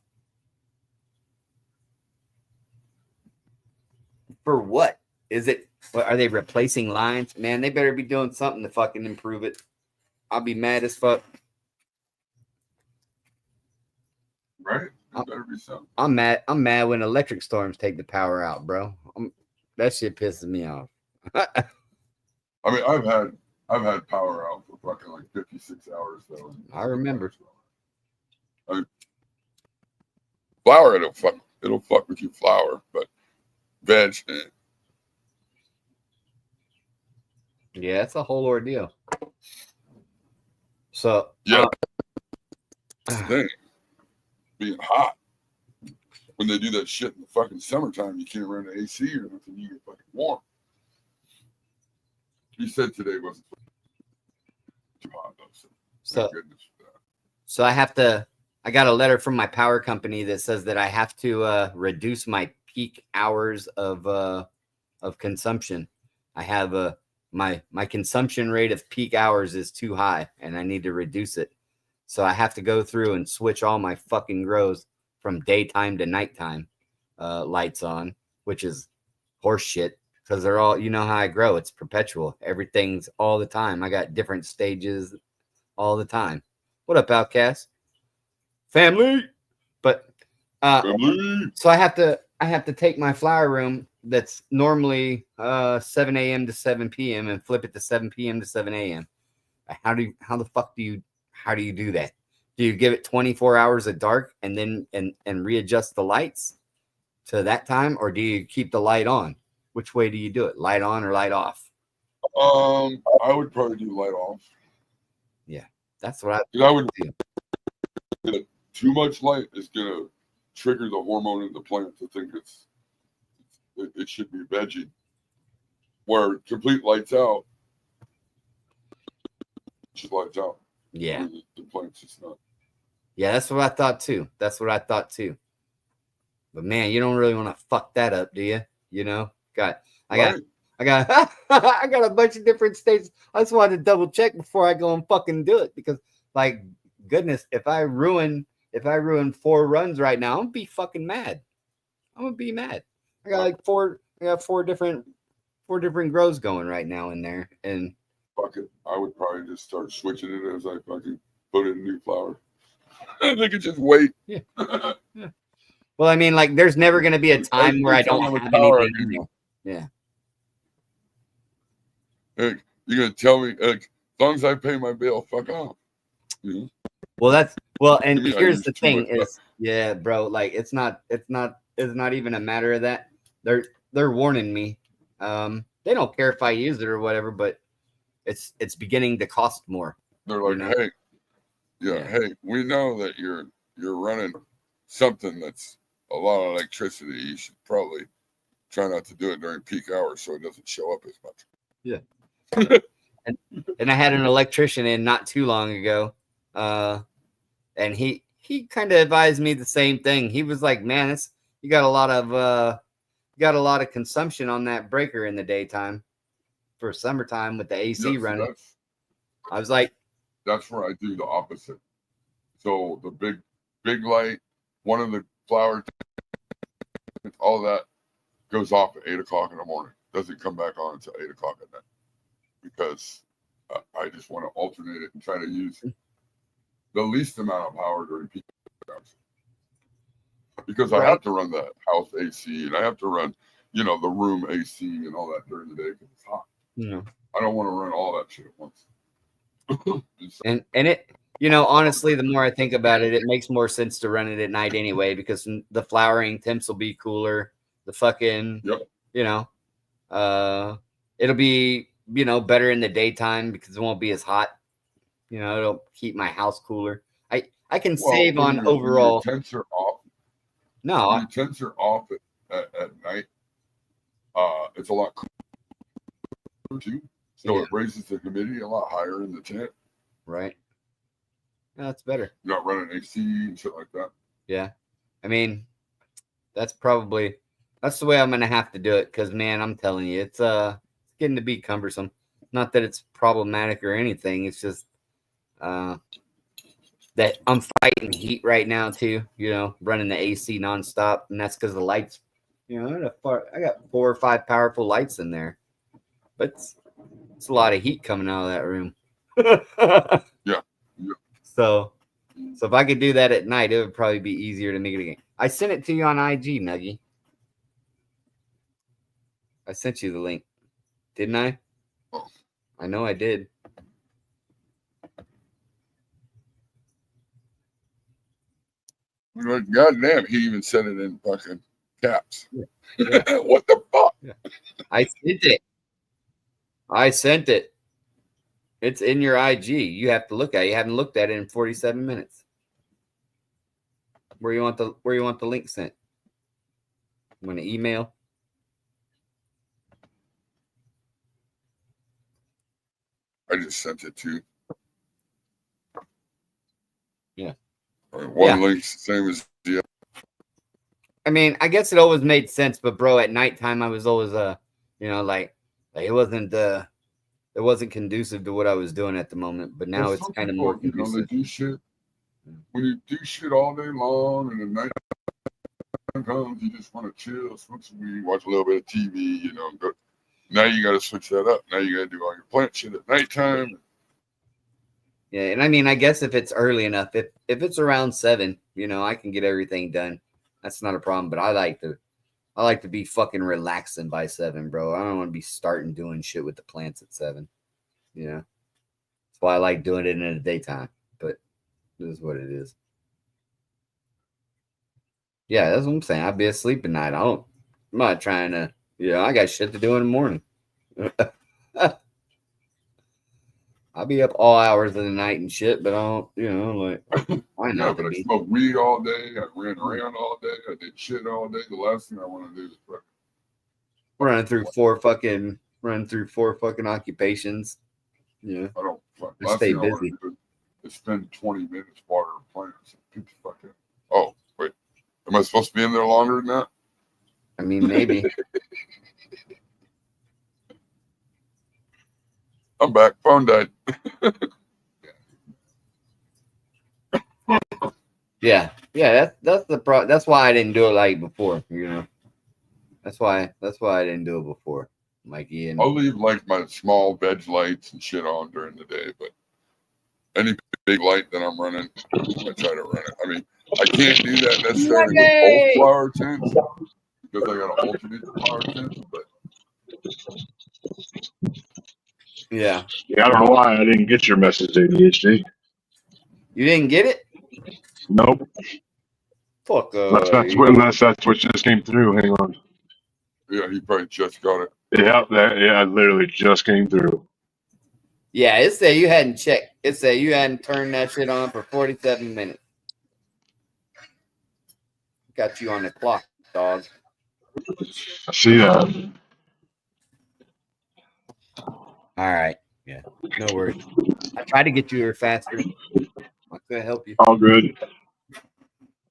For what? Is it? What, are they replacing lines? Man, they better be doing something to fucking improve it. I'll be mad as fuck.
Right? There better be something.
I'm mad when electric storms take the power out, bro. That shit pisses me off.
I mean, I've had power out for fucking like 56 hours though.
I remember.
I mean, flour, it'll fuck with you, flour, but veg.
Yeah, it's a whole ordeal. So
Yeah, thing being hot. When they do that shit in the fucking summertime, you can't run the AC or nothing. You get fucking warm. He said today wasn't too hot though. So thank goodness for that.
So I got a letter from my power company that says that I have to reduce my peak hours of consumption. I have my consumption rate of peak hours is too high and I need to reduce it. So I have to go through and switch all my fucking grows from daytime to nighttime lights on, which is horse shit because they're all, you know how I grow. It's perpetual. Everything's all the time. I got different stages all the time. What up, Outcast? Family. But
Family.
so I have to take my flower room that's normally 7 a.m. to 7 p.m. and flip it to 7 p.m. to 7 a.m. How do you do that? Do you give it 24 hours of dark and then and readjust the lights to that time, or do you keep the light on? Which way do you do it? Light on or light off?
I would probably do light off.
Yeah, that's what
I would
do.
Too much light is gonna trigger the hormone in the plant to think it should be veggie. Where complete lights out, just lights out.
Yeah,
the plant's just not.
Yeah, that's what I thought too. But man, you don't really want to fuck that up, do you? You know, I got a bunch of different states. I just wanted to double check before I go and fucking do it because, like, goodness, if I ruin 4 runs right now, I'm gonna be fucking mad. I'm gonna be mad. I got four different grows going right now in there, and
fuck it. I would probably just start switching it as I fucking put in new flower. I think just wait.
Yeah. Yeah. Well, I mean, like, there's never going to be a time where I don't have anything in there. Yeah.
Hey, you're going to tell me, as long as I pay my bill, fuck off. You know?
And here's the thing is, yeah, bro, like, it's not even a matter of that. They're warning me. They don't care if I use it or whatever, but it's beginning to cost more.
They're like, hey, hey, we know that you're running something that's a lot of electricity. You should probably try not to do it during peak hours so it doesn't show up as much.
Yeah. and I had an electrician in not too long ago. And he kind of advised me the same thing. He was like, man, you got a lot of consumption on that breaker in the daytime for summertime with the AC running. I was like,
that's where I do the opposite. So the big light, one of the flower, all that goes off at 8 o'clock in the morning. Doesn't come back on until 8 o'clock at night because I just want to alternate it and try to use the least amount of power during peak hours. Because I have to run the house AC and I have to run, the room AC and all that during the day because it's hot. I don't want to run all that shit at once.
and it, honestly, the more I think about it, it makes more sense to run it at night anyway because the flowering temps will be cooler. The fucking, it'll be, better in the daytime because it won't be as hot. It'll keep my house cooler. I can save on overall.
When your tents are off.
No,
when your tents are off at night. It's a lot cooler too. So it raises the humidity a lot higher in the tent.
Right. No, that's better.
You're not running AC and shit like that.
Yeah. I mean, that's the way I'm gonna have to do it because man, I'm telling you, it's getting to be cumbersome. Not that it's problematic or anything, it's just that I'm fighting heat right now too, running the AC nonstop, and that's because the lights, I got 4 or 5 powerful lights in there, but it's a lot of heat coming out of that room.
Yeah.
So if I could do that at night, it would probably be easier to make it again. I sent it to you on IG, Nuggy. I sent you the link, didn't I?
Oh.
I know I did.
God damn, he even said it in fucking caps.
Yeah.
What the fuck?
Yeah. I sent it. It's in your IG. You have to look at it. You haven't looked at it in 47 minutes. Where you want the link sent? You want an email?
I just sent it to you.
Yeah.
One link's the same as the other.
I mean, I guess it always made sense, but bro, at nighttime I was always like it wasn't conducive to what I was doing at the moment. But now it's kind of more conducive.
They do shit. When you do shit all day long and the night comes, you just want to chill, smoke some weed, watch a little bit of TV, go. Now you got to switch that up. Now you got to do all your plant shit at nighttime.
Yeah, and I mean, I guess if it's early enough, if it's around 7, I can get everything done. That's not a problem. But I like to be fucking relaxing by 7, bro. I don't want to be starting doing shit with the plants at 7. That's why I like doing it in the daytime. But this is what it is. Yeah, that's what I'm saying. I'll be asleep at night. I'm not trying to. I got shit to do in the morning. I'll be up all hours of the night and shit, but I don't, why not?
Yeah, but I smoked weed all day. I ran around all day. I did shit all day. The last thing I want to do is
running through four fucking occupations. Yeah.
I don't
Just stay busy.
Is spend 20 minutes watering plants. Oh, wait. Am I supposed to be in there longer than that?
I mean, maybe.
I'm back. Phone died.
Yeah. That's the problem. That's why I didn't do it like before. That's why I didn't do it before, Mikey. And
I'll leave like my small veg lights and shit on during the day, but any big light that I'm running, I try to run it. I mean, I can't do that necessarily with both flower tents because I got to alternate the flower tents, but.
Yeah.
I don't know why I didn't get your message, ADHD.
You didn't get it?
Nope.
Fuck.
Unless that's what just came through. Hang on.
Yeah, he probably just got it.
Yeah, it literally just came through.
Yeah, it said you hadn't checked. It said you hadn't turned that shit on for 47 minutes. Got you on the clock, dog.
I see that.
All right. Yeah. No worries. I tried to get you here faster. I could help you.
All good.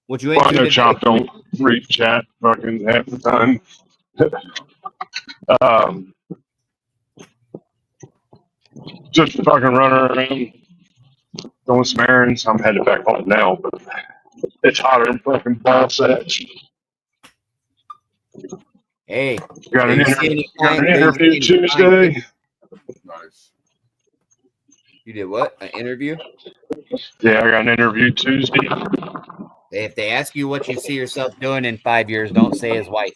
What you
Well, I
into
know
today?
Chomp don't read chat fucking half the time. Just fucking running around, doing some errands. I'm headed back home now, but it's hotter than fucking ball sacks.
Hey,
Got an,
do you see any
got an
client? Do you see
interview
any client?
Tuesday.
Nice.
You did what? An interview?
Yeah, I got an interview Tuesday.
If they ask you what you see yourself doing in 5 years, don't say his wife.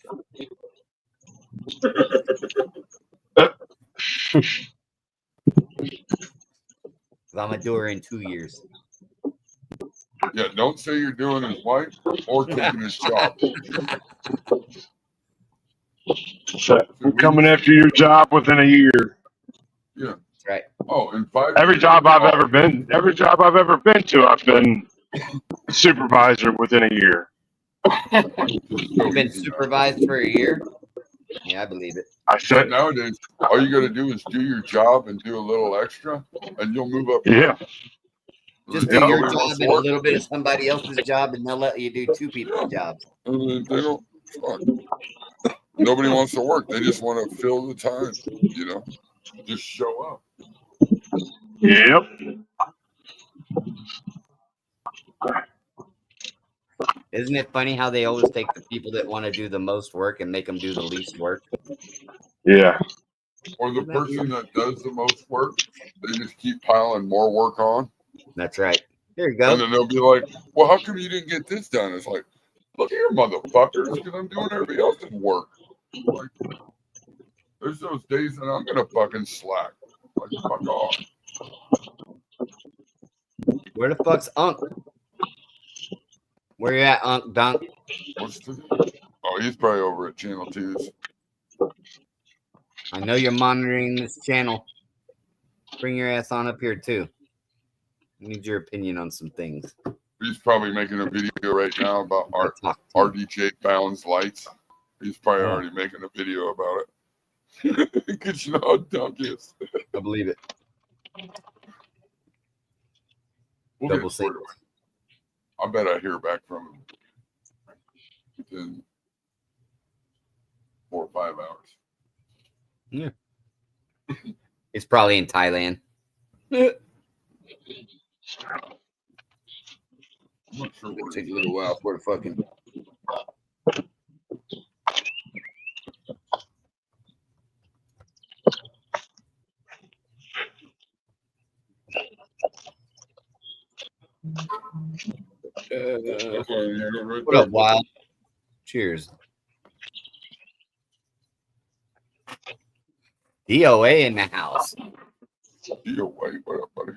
I'm gonna do her in 2 years.
Yeah, don't say you're doing his wife or taking his job.
I'm coming after your job within a year.
Yeah.
That's right.
Oh, in 5
Every
years,
job I've ever been to, I've been supervisor within a year.
You've been supervised for a year? Yeah, I believe it.
I
But
said,
nowadays, all you got to do is do your job and do a little extra, and you'll move up.
yeah,
Just
Yeah,
do your
nobody
job
wants to
and a
work.
little bit of somebody else's job, and they'll let you do two people's jobs.
They don't. Fuck. Nobody wants to work. They just want to fill the time. You know, just show up.
yep.
Isn't it funny how they always take the people that want to do the most work and make them do the least work?
Yeah.
Or the
Isn't that
person
weird?
that does the most work, they just keep piling more work on,
That's right. There you
and
go.
then they'll be like, "Well, how come you didn't get this done?" It's like, look here, motherfuckers, because I'm doing everybody else's work. Like, there's those days that I'm gonna fucking slack. Like, fuck off.
Where the fuck's Unc? Where you at, Unc Dunk?
What's the? Oh, he's probably over at Channel 2's.
I know you're monitoring this channel. Bring your ass on up here too. I need your opinion on some things.
He's probably making a video right now about
I'll talk to you.
RDJ Bounds lights. He's probably
Oh.
already making a video about it. Because you know how Dunk is.
I believe it.
We'll
Double
get squared away. I bet I hear back from him within 4 or 5 hours.
It's probably in Thailand.
I'm not sure
It'll
where
take
he's
a little while for the fucking. What up, Wild? Cheers. DOA in the house.
DOA, what up, buddy?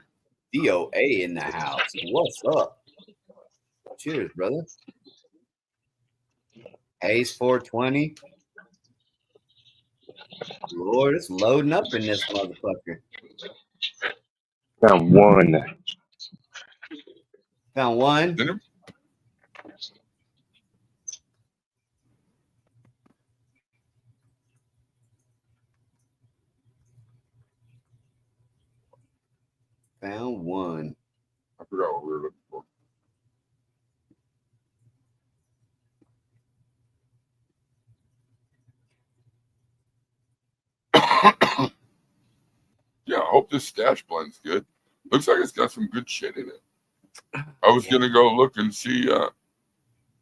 DOA in the house. What's up? Cheers, brother. Ace 420. Lord, it's loading up in this motherfucker.
Found one.
Found one.
Didn't
Found one.
I forgot what we were looking for. Yeah, I hope this stash blend's good. Looks like it's got some good shit in it. I was gonna go look and see. I'm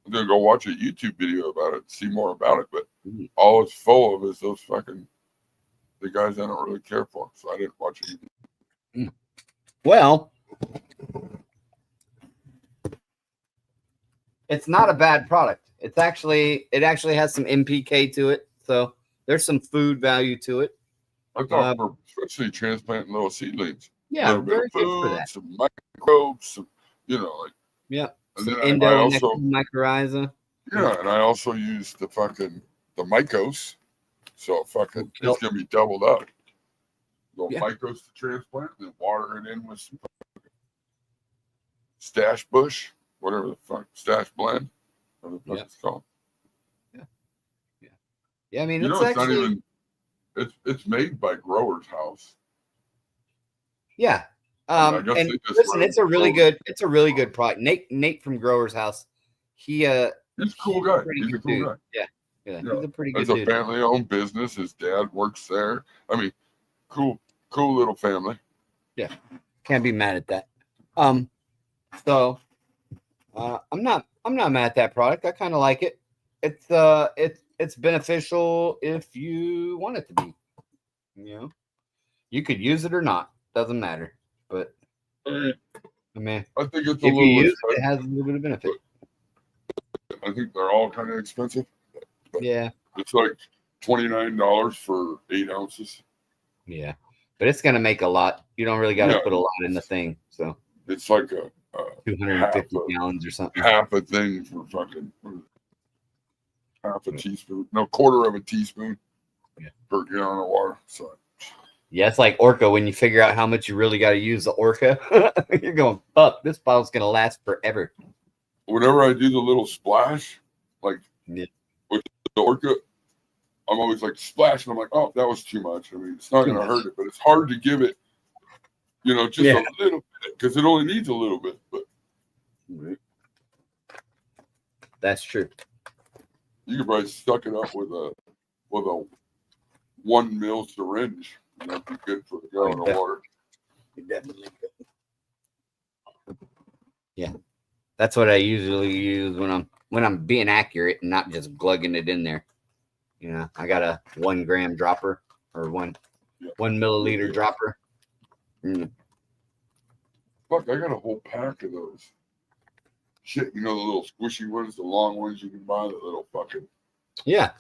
gonna go watch a YouTube video about it, see more about it. But all it's full of is those fucking the guys I don't really care for, so I didn't watch it.
Well, it's not a bad product. It actually has some MPK to it, so there's some food value to it.
I thought for especially transplanting little seedlings,
Yeah,
a little bit
very
of
good for
food,
that.
some microbes, some, you know, like
Yeah,
and
some
then I
endo
also
mycorrhiza.
yeah, and I also used the Mycos, so fucking it's gonna be doubled up. Go Mycos to transplant, then water it in with some stash blend, whatever the fuck stash blend, whatever the fuck it's called.
Yeah, Yeah, I mean,
You
it's
know, it's
actually
not even. It's made by Growers House.
yeah.
I guess
And
they just
listen,
let
it's a really
Growers-
good product. Nate from Growers House, he
He's a cool guy.
pretty
He's a
good
cool
dude.
guy.
Yeah,
Yeah.
he's a pretty good
It's a
dude.
family-owned business. His dad works there. I mean, cool little family.
Can't be mad at that. So I'm not mad at that product. I kind of like it. It's beneficial if you want it to be. You know, you could use it or not. Doesn't matter. But I mean,
I think it's
if
a
you
little
use it,
expensive.
it has a little bit of benefit.
I think they're all kind of expensive.
Yeah,
It's like $29 for 8 ounces.
yeah. But it's gonna make a lot. You don't really got to
Yeah.
put a lot in the thing. So
It's like a
250
half a-
gallons or something.
half a thing for fucking half a teaspoon. No, quarter of a teaspoon
Yeah.
per gallon of water. So
Yeah, it's like Orca. When you figure out how much you really got to use the Orca, you're going, fuck, this bottle's gonna last forever.
whenever I do the little splash, like
Yeah.
with the Orca, I'm always like splash, and I'm like, oh, that was too much. I mean, it's not
Too
going to
much.
hurt it, but it's hard to give it, just
Yeah.
a little bit because it only needs a little bit. But
That's true.
you could probably suck it up with a 1 mil syringe, and that'd be good for a gallon of
Yeah.
water.
Definitely. Yeah, that's what I usually use when I'm being accurate and not just glugging it in there. I got a 1 gram dropper or one
Yeah.
1 milliliter
Yeah.
dropper.
Fuck, I got a whole pack of those. Shit, the little squishy ones, the long ones you can buy, the little fucking
Yeah,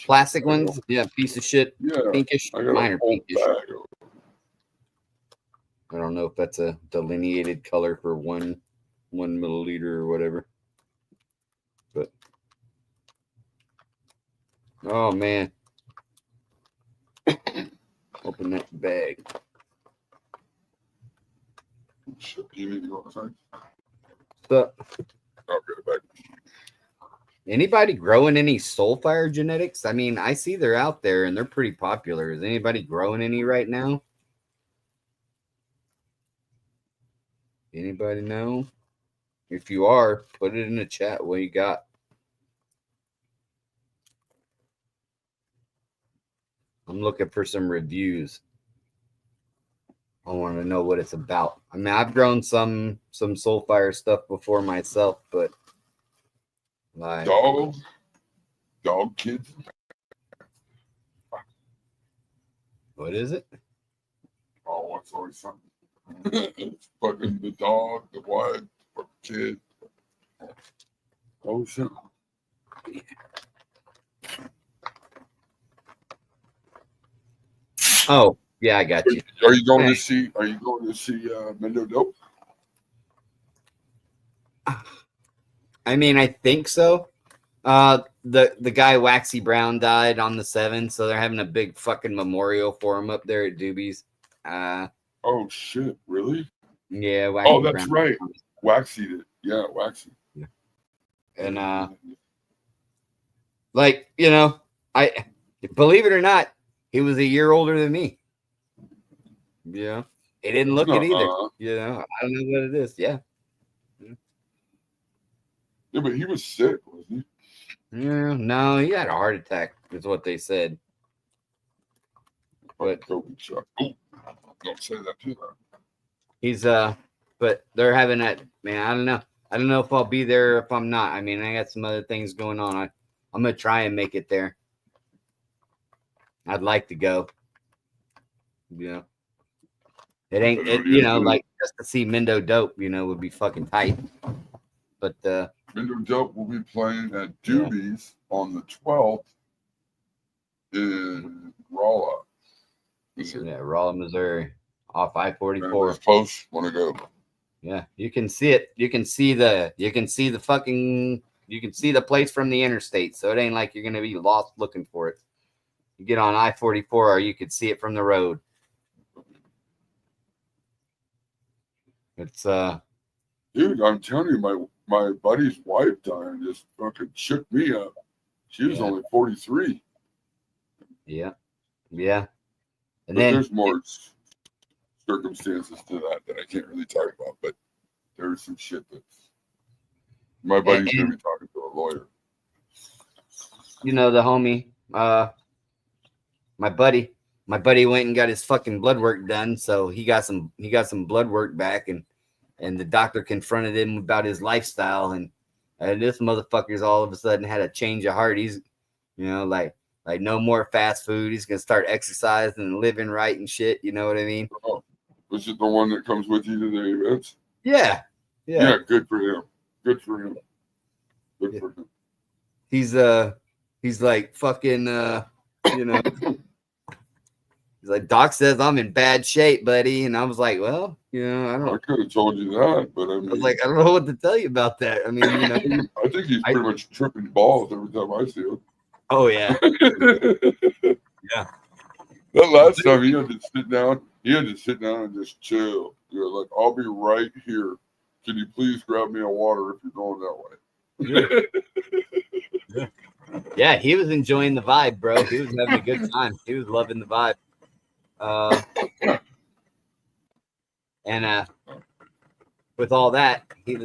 plastic ones. Yeah, piece of shit,
Yeah,
pinkish.
I got
Mine
a
are
whole
pinkish.
bag of
I don't know if that's a delineated color for 1 milliliter or whatever. But oh man, open that bag.
shit. You need to go outside?
So,
I'll get it back.
anybody growing any Soulfire genetics? I mean, I see they're out there and they're pretty popular. Is anybody growing any right now? Anybody know? If you are, put it in the chat. What you got? I'm looking for some reviews. I want to know what it's about. I mean, I've grown some Soulfire stuff before myself, but like
Dog kids.
what is it?
Oh, what's always something? It's fucking the dog, the wife, the kid. Oh shit.
Oh, yeah, I got you.
Are you going to see Mendo Dope?
I mean, I think so. The guy Waxy Brown died on the 7th, so they're having a big fucking memorial for him up there at Doobie's.
Oh shit, really?
Yeah, Waxy
Oh, that's
Brown.
right. Waxy did. Yeah, Waxy.
And like, I believe it or not, he was a year older than me. Yeah. He didn't look it either. I don't know what it is. Yeah.
Yeah, but he was sick, wasn't he?
Yeah, no, he had a heart attack, is what they said. But
COVID shot. Oh, don't say that too loud.
he's but they're having that, man. I don't know. I don't know if I'll be there or if I'm not. I mean, I got some other things going on. I'm gonna try and make it there. I'd like to go. Yeah. It ain't it, like just to see Mendo Dope, would be fucking tight. But
Mendo Dope will be playing at Doobie's on the 12th in Rolla.
yeah, Rolla, Missouri, off I-44.
Post want to go?
Yeah, you can see it. You can see the place from the interstate. So it ain't like you're gonna be lost looking for it. You get on I-44, or you could see it from the road. It's
Dude, I'm telling you, my buddy's wife died and just fucking shook me up. She was
Yeah.
only 43.
Yeah. Yeah. And
But
then
there's more circumstances to that I can't really talk about. But there's some shit that's my buddy's gonna be talking to a lawyer.
you know, the homie, my buddy went and got his fucking blood work done. So he got some blood work back, and the doctor confronted him about his lifestyle, and this motherfucker's all of a sudden had a change of heart. He's, you know, like no more fast food. He's gonna start exercising and living right and shit. You know what I mean?
Oh, was it the one that comes with you to the events?
Yeah.
Yeah, good for him. Good for him. Good for him.
He's like fucking you know, he's like, Doc says I'm in bad shape, buddy. And I was like, well, you know,
I could have told you that, but I mean,
I was like, I don't know what to tell you about that. I mean, you know,
I think he's pretty much tripping balls every time I see him.
oh yeah.
Yeah. That last time he had to sit down and just chill. You're like, I'll be right here. Can you please grab me a water if you're going that way?
Yeah, he was enjoying the vibe, bro. He was having a good time. He was loving the vibe. And with all that, he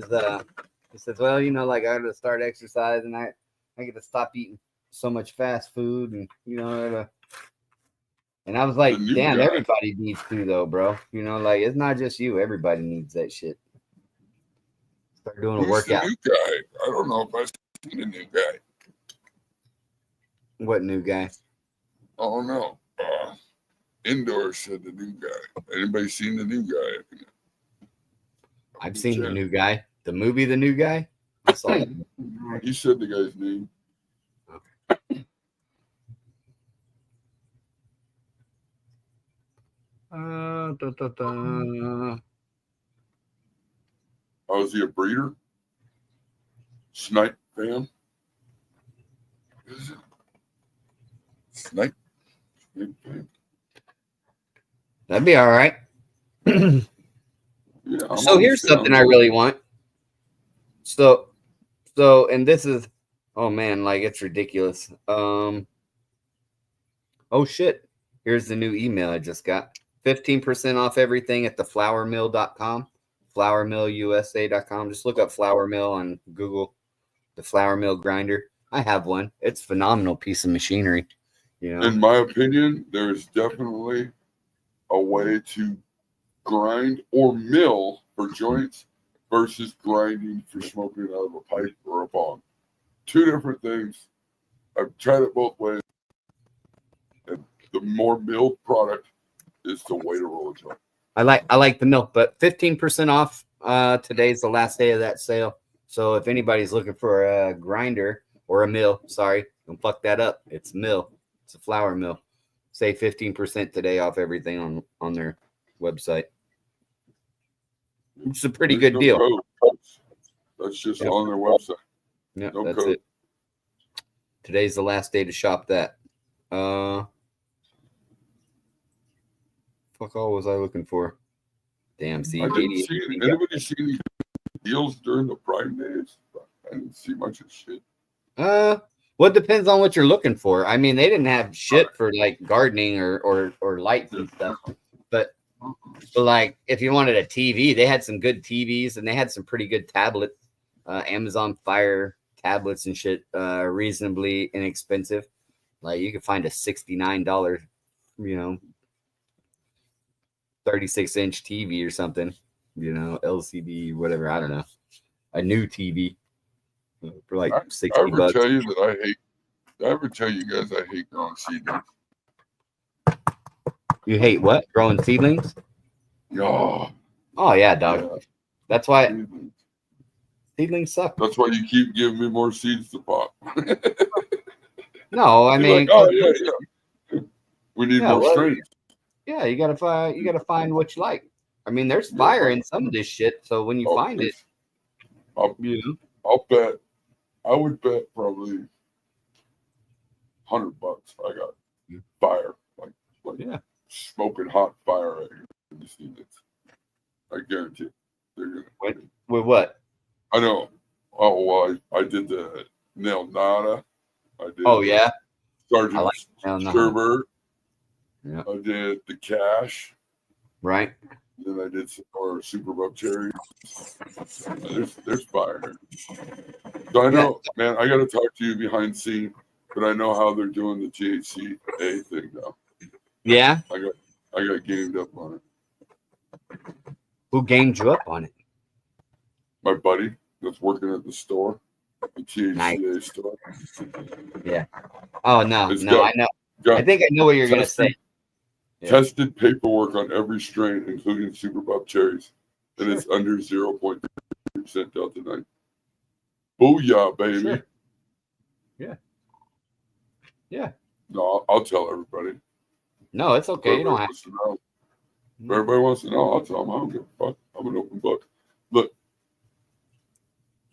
says, well, you know, like I gotta start exercising. I get to stop eating so much fast food, and you know, and I was like, damn, everybody needs to though, bro. You know, like it's not just you. Everybody needs that shit. Start doing a workout.
The new guy? I don't know if I've seen a new guy.
What new guy?
Oh no. Indoor said the new guy. Anybody seen the new guy?
I've seen the new guy. The movie, The New Guy. I saw it.
He said the guy's name. Oh, is he a breeder? Snipe fan? Is it? Snipe fan?
That'd be all right.
Yeah,
so here's something I really want. So, and this is, oh man, like it's ridiculous. Oh shit. Here's the new email I just got. 15% off everything at theflourmill.com, flourmillusa.com. Just look up Flour Mill on Google, the Flour Mill grinder. I have one. It's a phenomenal piece of machinery. You know,
in my opinion, there's definitely a way to grind or mill for joints versus grinding for smoking out of a pipe or a bong. Two different things. I've tried it both ways. And the more milled product is the way to roll a joint.
I like the mill, but 15% off. Today's the last day of that sale. So if anybody's looking for a grinder or a mill, sorry, don't fuck that up. It's a mill. It's a flour mill. Save 15% today off everything on their website. It's a pretty good deal.
Code. That's just on their website.
Yeah, no that's code. It. Today's the last day to shop that. Fuck all was I looking for? Damn, see,
anybody see any deals during the Prime days? I didn't see much of shit.
Well, it depends on what you're looking for. I mean, they didn't have shit for like gardening or lights and stuff. But like if you wanted a TV, they had some good TVs and they had some pretty good tablets. Amazon Fire tablets and shit, reasonably inexpensive. Like you could find a $69, you know, 36-inch TV or something, you know, LCD, whatever. I don't know. A new TV for like $60.
I ever tell you that I ever tell you guys I hate growing seedlings?
You hate what? Growing seedlings?
Oh
yeah, dog. Yeah. That's why seedlings suck.
That's why you keep giving me more seeds to pop.
No, I mean,
like, oh yeah. We need more strength.
Yeah, you gotta find what you like. I mean, there's fire in some of this shit, so when you find it,
I'll bet. I would bet probably $100 I got fire, like smoking hot fire right here in the seedlings. I guarantee they're gonna.
With what?
I know. Oh well, I did the Nail Nada I did.
Oh yeah,
Sergeant
I like down the
Sherbert.
Yeah.
I did the Cash.
right.
Then I did some more Super Buck Cherry. There's fire. So I know, man, I got to talk to you behind scene, but I know how they're doing the THCA thing now.
Yeah.
I got gamed up on it.
Who gamed you up on it?
My buddy that's working at the store, the THCA
Nice.
store.
Yeah. Oh no,
It's
no,
got-
I know.
got
I think I know what you're gonna
tested-
say. Yeah.
Tested paperwork on every strain, including Super Buck Cherries, and it's under 0.3% Delta 9. Booyah, baby.
Sure. Yeah.
No, I'll tell everybody.
No, it's okay. You don't have
Wants to know. If everybody wants to know, I'll tell them. I don't give a fuck. I'm an open book. Look,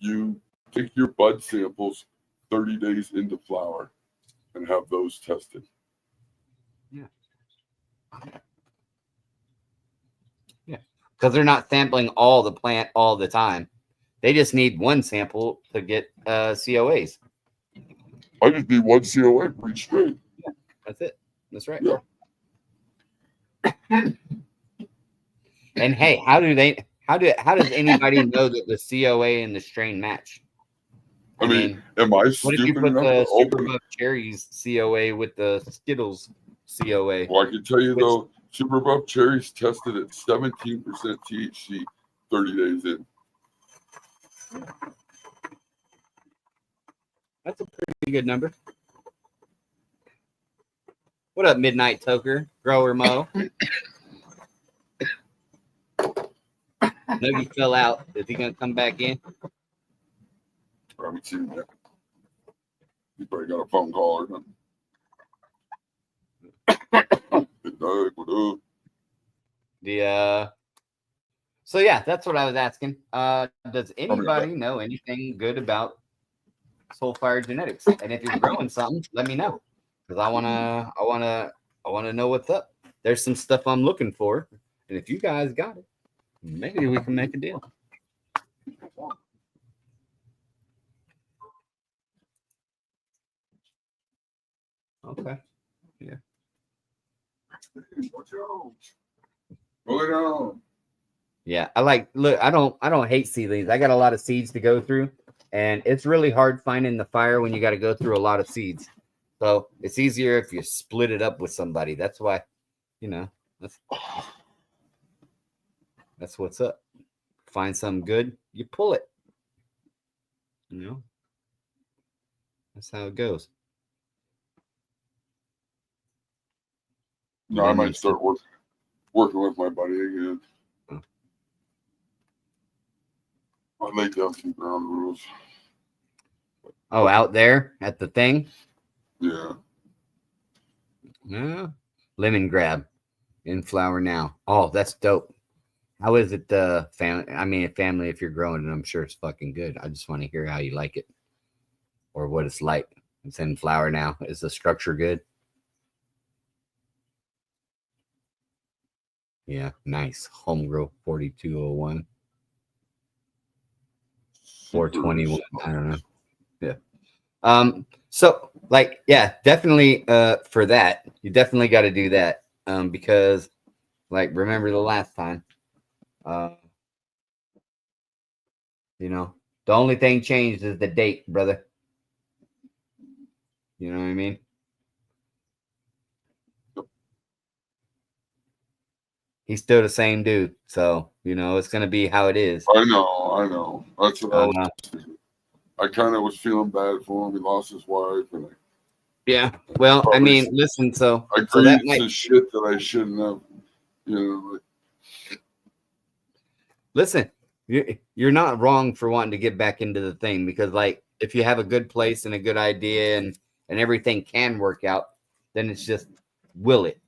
you take your bud samples 30 days into flower and have those tested.
because they're not sampling all the plant all the time. They just need one sample to get COAs.
I just need one COA for each strain.
That's it. That's right.
Yeah.
And hey, how does anybody know that the COA and the strain match?
I mean, am I
what if
stupid
you put
enough
the
to
Super
open?
Buck Cherries COA with the Skittles COA?
Well, I can tell you though, Super Buck Cherries tested at 17% THC 30 days in.
That's a pretty good number. What up, Midnight Toker? Grower Mo. No, he fell out. Is he gonna come back in?
I haven't seen him yet. He probably got a phone call or something. Good night, what up?
So yeah, that's what I was asking. Does anybody know anything good about Soulfire Genetics? And if you're growing something, let me know. Because I wanna know what's up. There's some stuff I'm looking for. And if you guys got it, maybe we can make a deal. Okay.
Watch out. Roll it down.
Yeah, I don't hate seedlings. I got a lot of seeds to go through, and it's really hard finding the fire when you got to go through a lot of seeds. So it's easier if you split it up with somebody. That's why, that's what's up. Find something good, you pull it. That's how it goes.
No, I might start working with my buddy again. I laid down some ground rules.
Oh, out there at the thing?
Yeah.
Yeah. Lemon grab in flower now. Oh, that's dope. How is it, family? I mean, family, if you're growing it, I'm sure it's fucking good. I just want to hear how you like it or what it's like. It's in flower now. Is the structure good? Yeah, nice. Homegrow 4201. 421. I don't know. Yeah. So like, yeah, definitely for that, you definitely got to do that. Because like, remember the last time, the only thing changed is the date, brother. You know what I mean? He's still the same dude. So, it's going to be how it is.
I know. That's what I kind of was feeling bad for him. He lost his wife. And
yeah. Well, I mean, listen, so.
I grieved the shit that I shouldn't have,
Listen, you're not wrong for wanting to get back into the thing because, like, if you have a good place and a good idea and everything can work out, then it's just will it,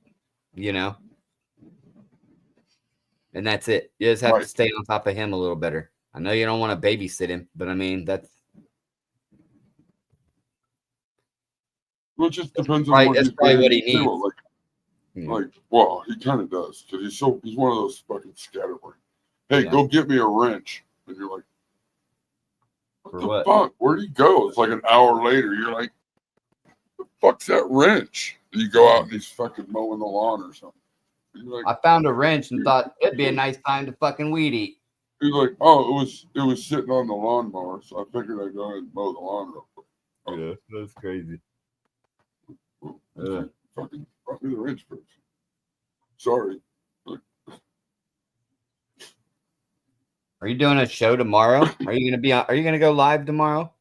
And that's it. You just have to stay on top of him a little better. I know you don't want to babysit him, but I mean that's.
Well, it just depends on
that's probably what he needs.
Well, he kind of does because he's one of those fucking scatterbrains. Hey, go get me a wrench, and you're like, what the fuck? Where'd he go? It's like an hour later. You're like, fuck's that wrench? You go out and he's fucking mowing the lawn or something. He's like,
I found a wrench and thought it'd be a nice time to fucking weed eat.
he's like, oh, it was sitting on the lawnmower, so I figured I'd go ahead and mow the lawn real quick.
Yeah, that's crazy.
Fucking brought me the wrench person. Sorry.
Are you doing a show tomorrow? Are you gonna be on? Are you gonna go live tomorrow?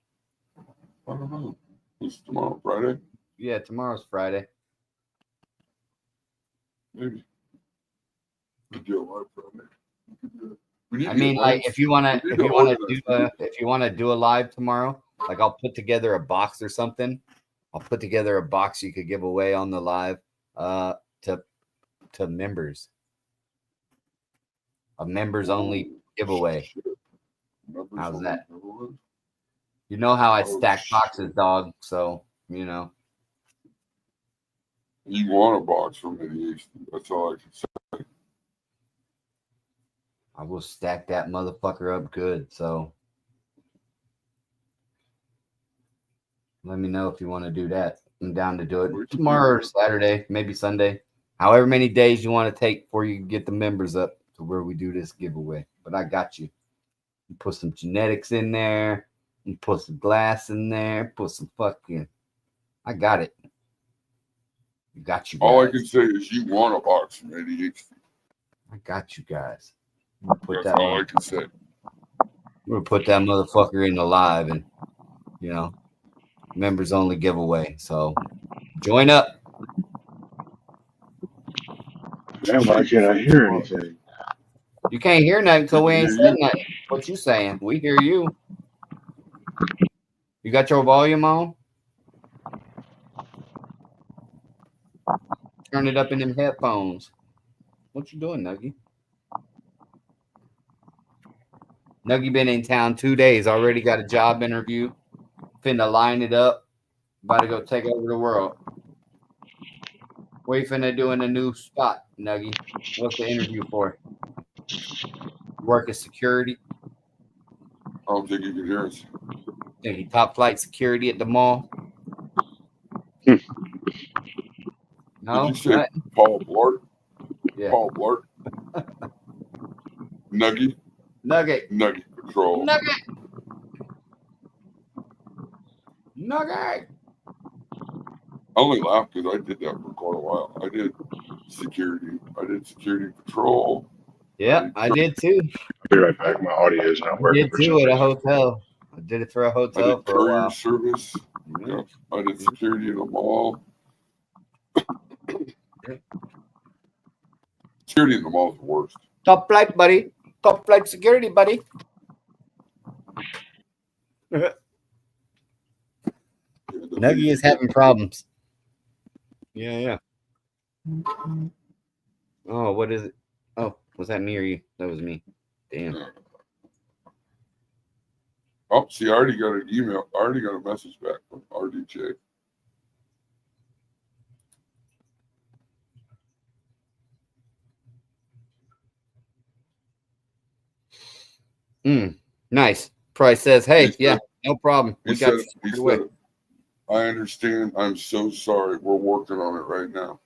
I don't know. It's tomorrow, Friday?
Yeah, tomorrow's Friday.
Maybe. We do it live Friday. We need
I
to get
mean, like
live.
if you wanna
We need
if
to
you wanna
organize
do
it.
if you wanna do a live tomorrow, like I'll put together a box or something. I'll put together a box you could give away on the live to members. A members only giveaway.
Shit. Members
How's
only
that?
giveaway?
You know how I
Oh,
stack
shit.
boxes, dog. So you know.
You want a box from Mediation. That's all I can say.
I will stack that motherfucker up good. So let me know if you want to do that. I'm down to do
We
it
can
tomorrow or
do it.
Saturday, maybe Sunday. However many days you want to take before you get the members up to where we do this giveaway. But I got you. You put some genetics in there. You put some glass in there. Put some fucking. I got it. You got you guys.
All I can say is you want a box from ADHD.
I got you guys. I'm gonna
That's all I can say.
We're gonna put that motherfucker in the live and you know, members only giveaway. So join up.
Man, why can't I hear anything?
You can't hear nothing because we ain't
Hear
said
you.
nothing. What you saying? We hear you. You got your volume on? Turn it up in them headphones. What you doing, Nuggy? Nuggy been in town 2 days. Already got a job interview. Finna line it up. About to go take over the world. What you finna do in a new spot, Nuggy? What's the interview for? Work as security.
I don't think you can hear us.
Think he top flight security at the mall? No?
Did you say
What?
Paul Blart?
Yeah.
Paul Blart? Nugget?
Nugget.
Nugget Patrol.
Nugget. Nugget.
I only laugh because I did that for quite a while. I did security. I did security patrol.
Yep, I did too.
I'll be right back. My audio is not
I
working.
did
for
too
some
at a
reason.
hotel. I did it for a
I
hotel
did
for a
courier
while.
service. Yeah. I did security in the mall. Security in the mall is the worst.
Top flight, buddy. Top flight security, buddy. Nuggy is having problems. Yeah. Oh, what is it? Oh, was that me or you? That was me. Damn.
Oh, see, I already got an email. I already got a message back from RDJ.
Nice. Price says, hey,
He said-
yeah, no problem.
He
We got
said,
you away.
I understand. I'm so sorry. We're working on it right now.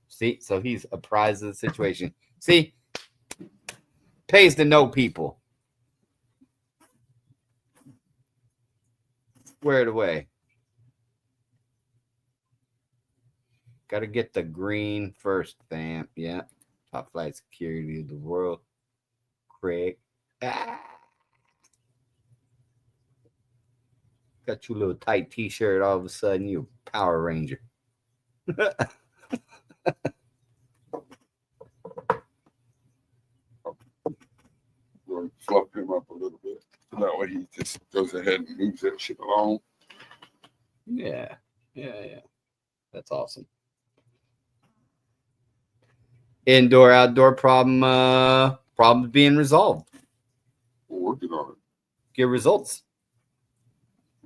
See, so he's apprised of the situation. See, pays to know people. Squared away. Got to get the green first, fam. Yeah. Top flight security of the world. Craig. Got you a little tight t-shirt. All of a sudden, you a Power Ranger.
We'll fluff him up a little bit. So that way he just goes ahead and moves that shit along.
Yeah. That's awesome. Indoor outdoor problems being resolved.
We're working on it.
Get results.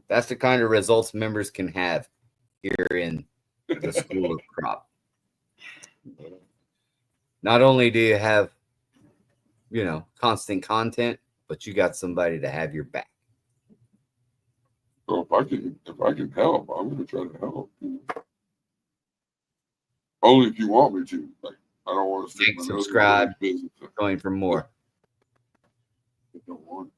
That's the kind of results members can have here in the School of Crop. Not only do you have, constant content, but you got somebody to have your back.
So if I can help, I'm gonna try to help. Only if you want me to. Like, I don't want to stick
Like,
my nose in
subscribe.
nobody's business.
Going for more.
I don't want it.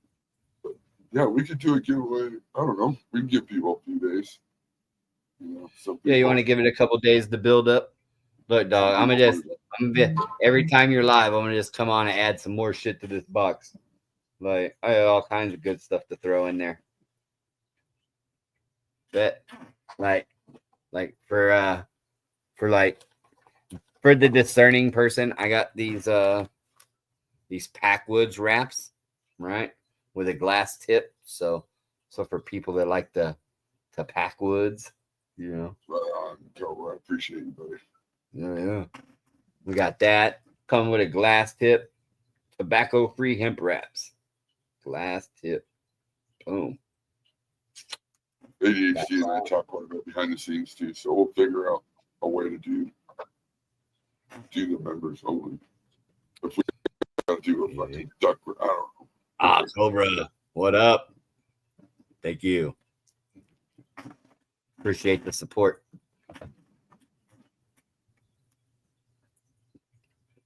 But yeah, we could do a giveaway. I don't know. We can give people a few days. You know, some
Yeah, you
people-
want to give it a couple days to build up? Look, dog, I'm gonna be, every time you're live, I'm gonna just come on and add some more shit to this box. Like, I have all kinds of good stuff to throw in there. But like for the discerning person, I got these Packwoods wraps, right, with a glass tip. So for people that like to pack woods, you know.
Right on, Cobra. I appreciate you, buddy.
Yeah. We got that. Come with a glass tip, tobacco-free hemp wraps. Glass tip. Boom.
ADHD and I talk quite a bit behind the scenes too, so we'll figure out a way to do the members only. If we gotta do a fucking duck, I don't know.
Ah, Cobra. What up? Thank you. Appreciate the support.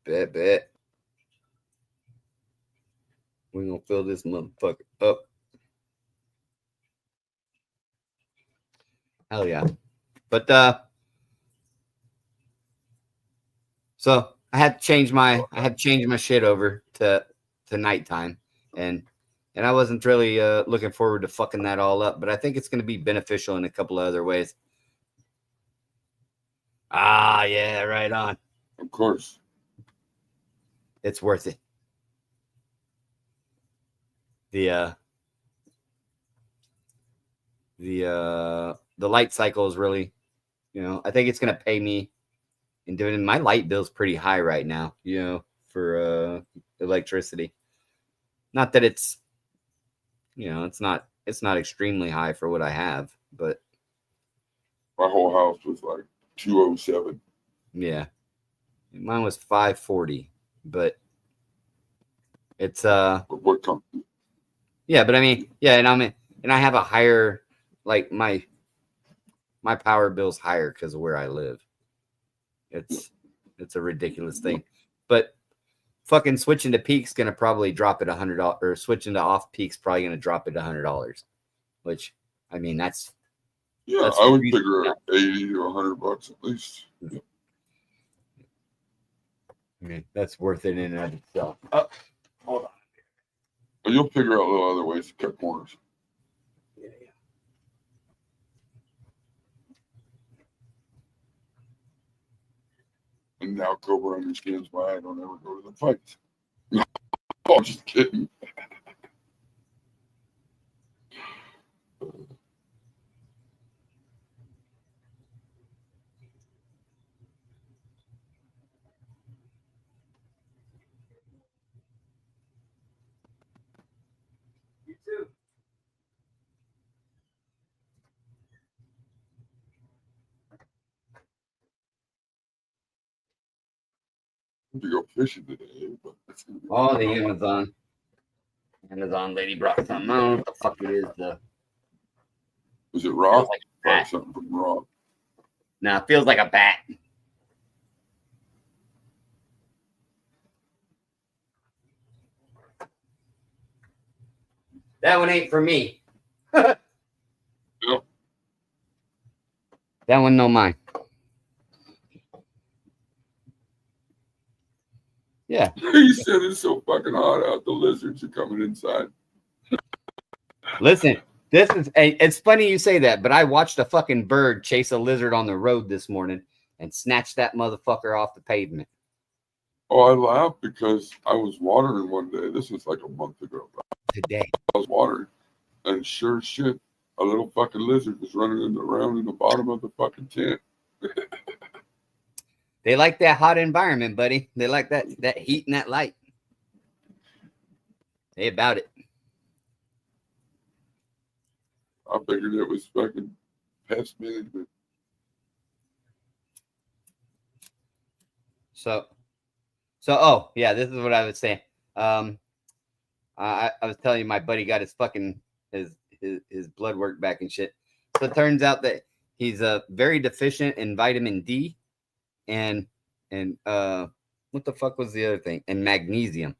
Bet. We're gonna fill this motherfucker up. Hell yeah. But so I had to change my shit over to nighttime, and I wasn't really looking forward to fucking that all up, but I think it's gonna be beneficial in a couple of other ways. Ah, yeah, right on.
Of course.
It's worth it. The light cycle is really, I think it's gonna pay me in doing. My light bill's pretty high right now, for electricity. Not that it's, it's not extremely high for what I have, but
My whole house was like 207.
yeah, mine was 540, but it's
But what company?
yeah, but I mean, yeah, and I have a higher, like my power bill's higher because of where I live. It's a ridiculous thing, but fucking switching to peak's gonna probably drop it $100, or switching to off peak's probably gonna drop it $100, which I mean that's
I would figure out 80 to $100 at least. Yeah.
I mean that's worth it in and of itself. Oh, hold on.
But you'll figure out little other ways to cut corners.
Yeah.
And now Cobra understands why I don't ever go to the fights. Oh, just kidding.
You too.
To go fishing today, but it's gonna be
Oh, the Amazon lady brought something. I don't know what the fuck it is though.
Was it raw?
Feels like a
Probably
bat.
something from raw.
No, it feels like a bat. That one ain't for me.
Yep.
That one no mine. Yeah.
He said it's so fucking hot out. The lizards are coming inside.
Listen, it's funny you say that, but I watched a fucking bird chase a lizard on the road this morning and snatch that motherfucker off the pavement.
Oh, I laughed because I was watering one day. This was like a month ago.
Today.
I was watering, and sure as shit, a little fucking lizard was running around in the bottom of the fucking tent.
They like that hot environment, buddy. They like that heat and that light. They about it.
I figured it was fucking pest management.
So oh yeah, this is what I was saying. I was telling you my buddy got his his blood work back and shit. So it turns out that he's very deficient in vitamin D and what the fuck was the other thing? And magnesium.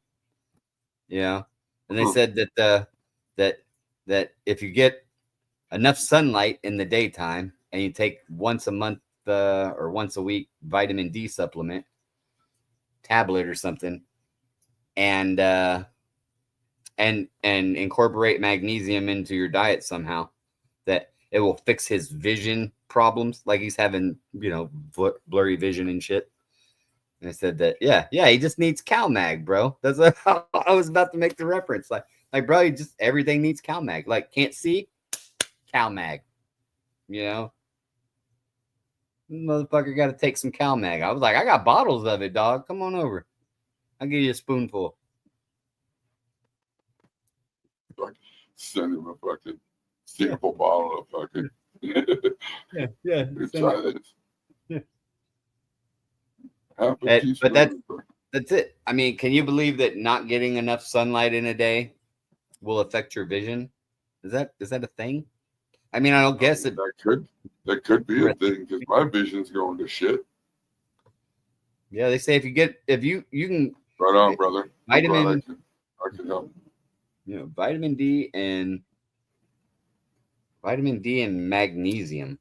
Yeah. And they said that that if you get enough sunlight in the daytime and you take once a month or once a week vitamin D supplement tablet or something, and incorporate magnesium into your diet somehow, that it will fix his vision problems. Like he's having, blurry vision and shit. And I said that, yeah, he just needs CalMag, bro. That's what I was about to make the reference. Like, bro, everything needs CalMag. Like, can't see, CalMag. Motherfucker got to take some CalMag. I was like, I got bottles of it, dog. Come on over. I'll give you a spoonful.
Like, send him a fucking sample bottle of fucking.
Yeah.
Try this.
Yeah.
Half a teaspoon.
But that's it. I mean, can you believe that not getting enough sunlight in a day will affect your vision? Is that a thing? I mean, I don't guess it.
That could be a thing because my vision's going to shit.
Yeah, they say if you can.
Right on, brother.
Vitamin.
I can help.
Vitamin D and magnesium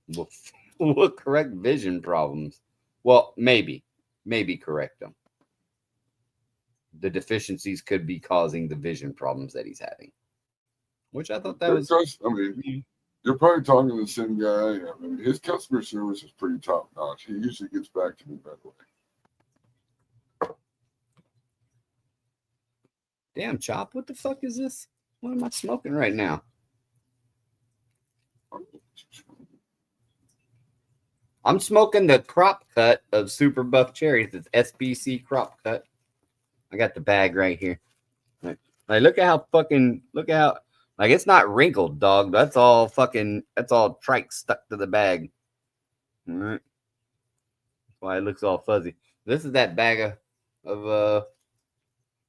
will correct vision problems. Well, maybe correct them. The deficiencies could be causing the vision problems that he's having, which I thought that was.
I mean, you're probably talking to the same guy I am. I mean, his customer service is pretty top notch. He usually gets back to me right away.
Damn, Chop, what the fuck is this? What am I smoking right now? I'm smoking the crop cut of Super Buff Cherries. It's SBC crop cut. I got the bag right here. Like look at how like it's not wrinkled, dog. That's all trike stuck to the bag. All right. That's why it looks all fuzzy. This is that bag of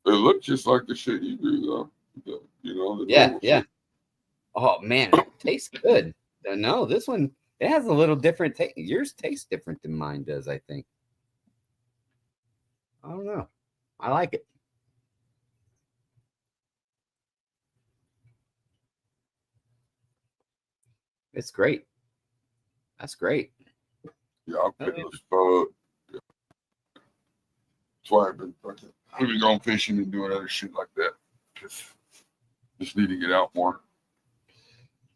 It looks just like the shit you do, though.
Yeah.
Shit.
Oh man, it tastes good. No, this one, it has a little different taste. Yours tastes different than mine does, I think. I don't know. I like it. It's great. That's great.
Yeah, I've been yeah. That's why I've been going fishing and doing other shit like that. Just need to get out more.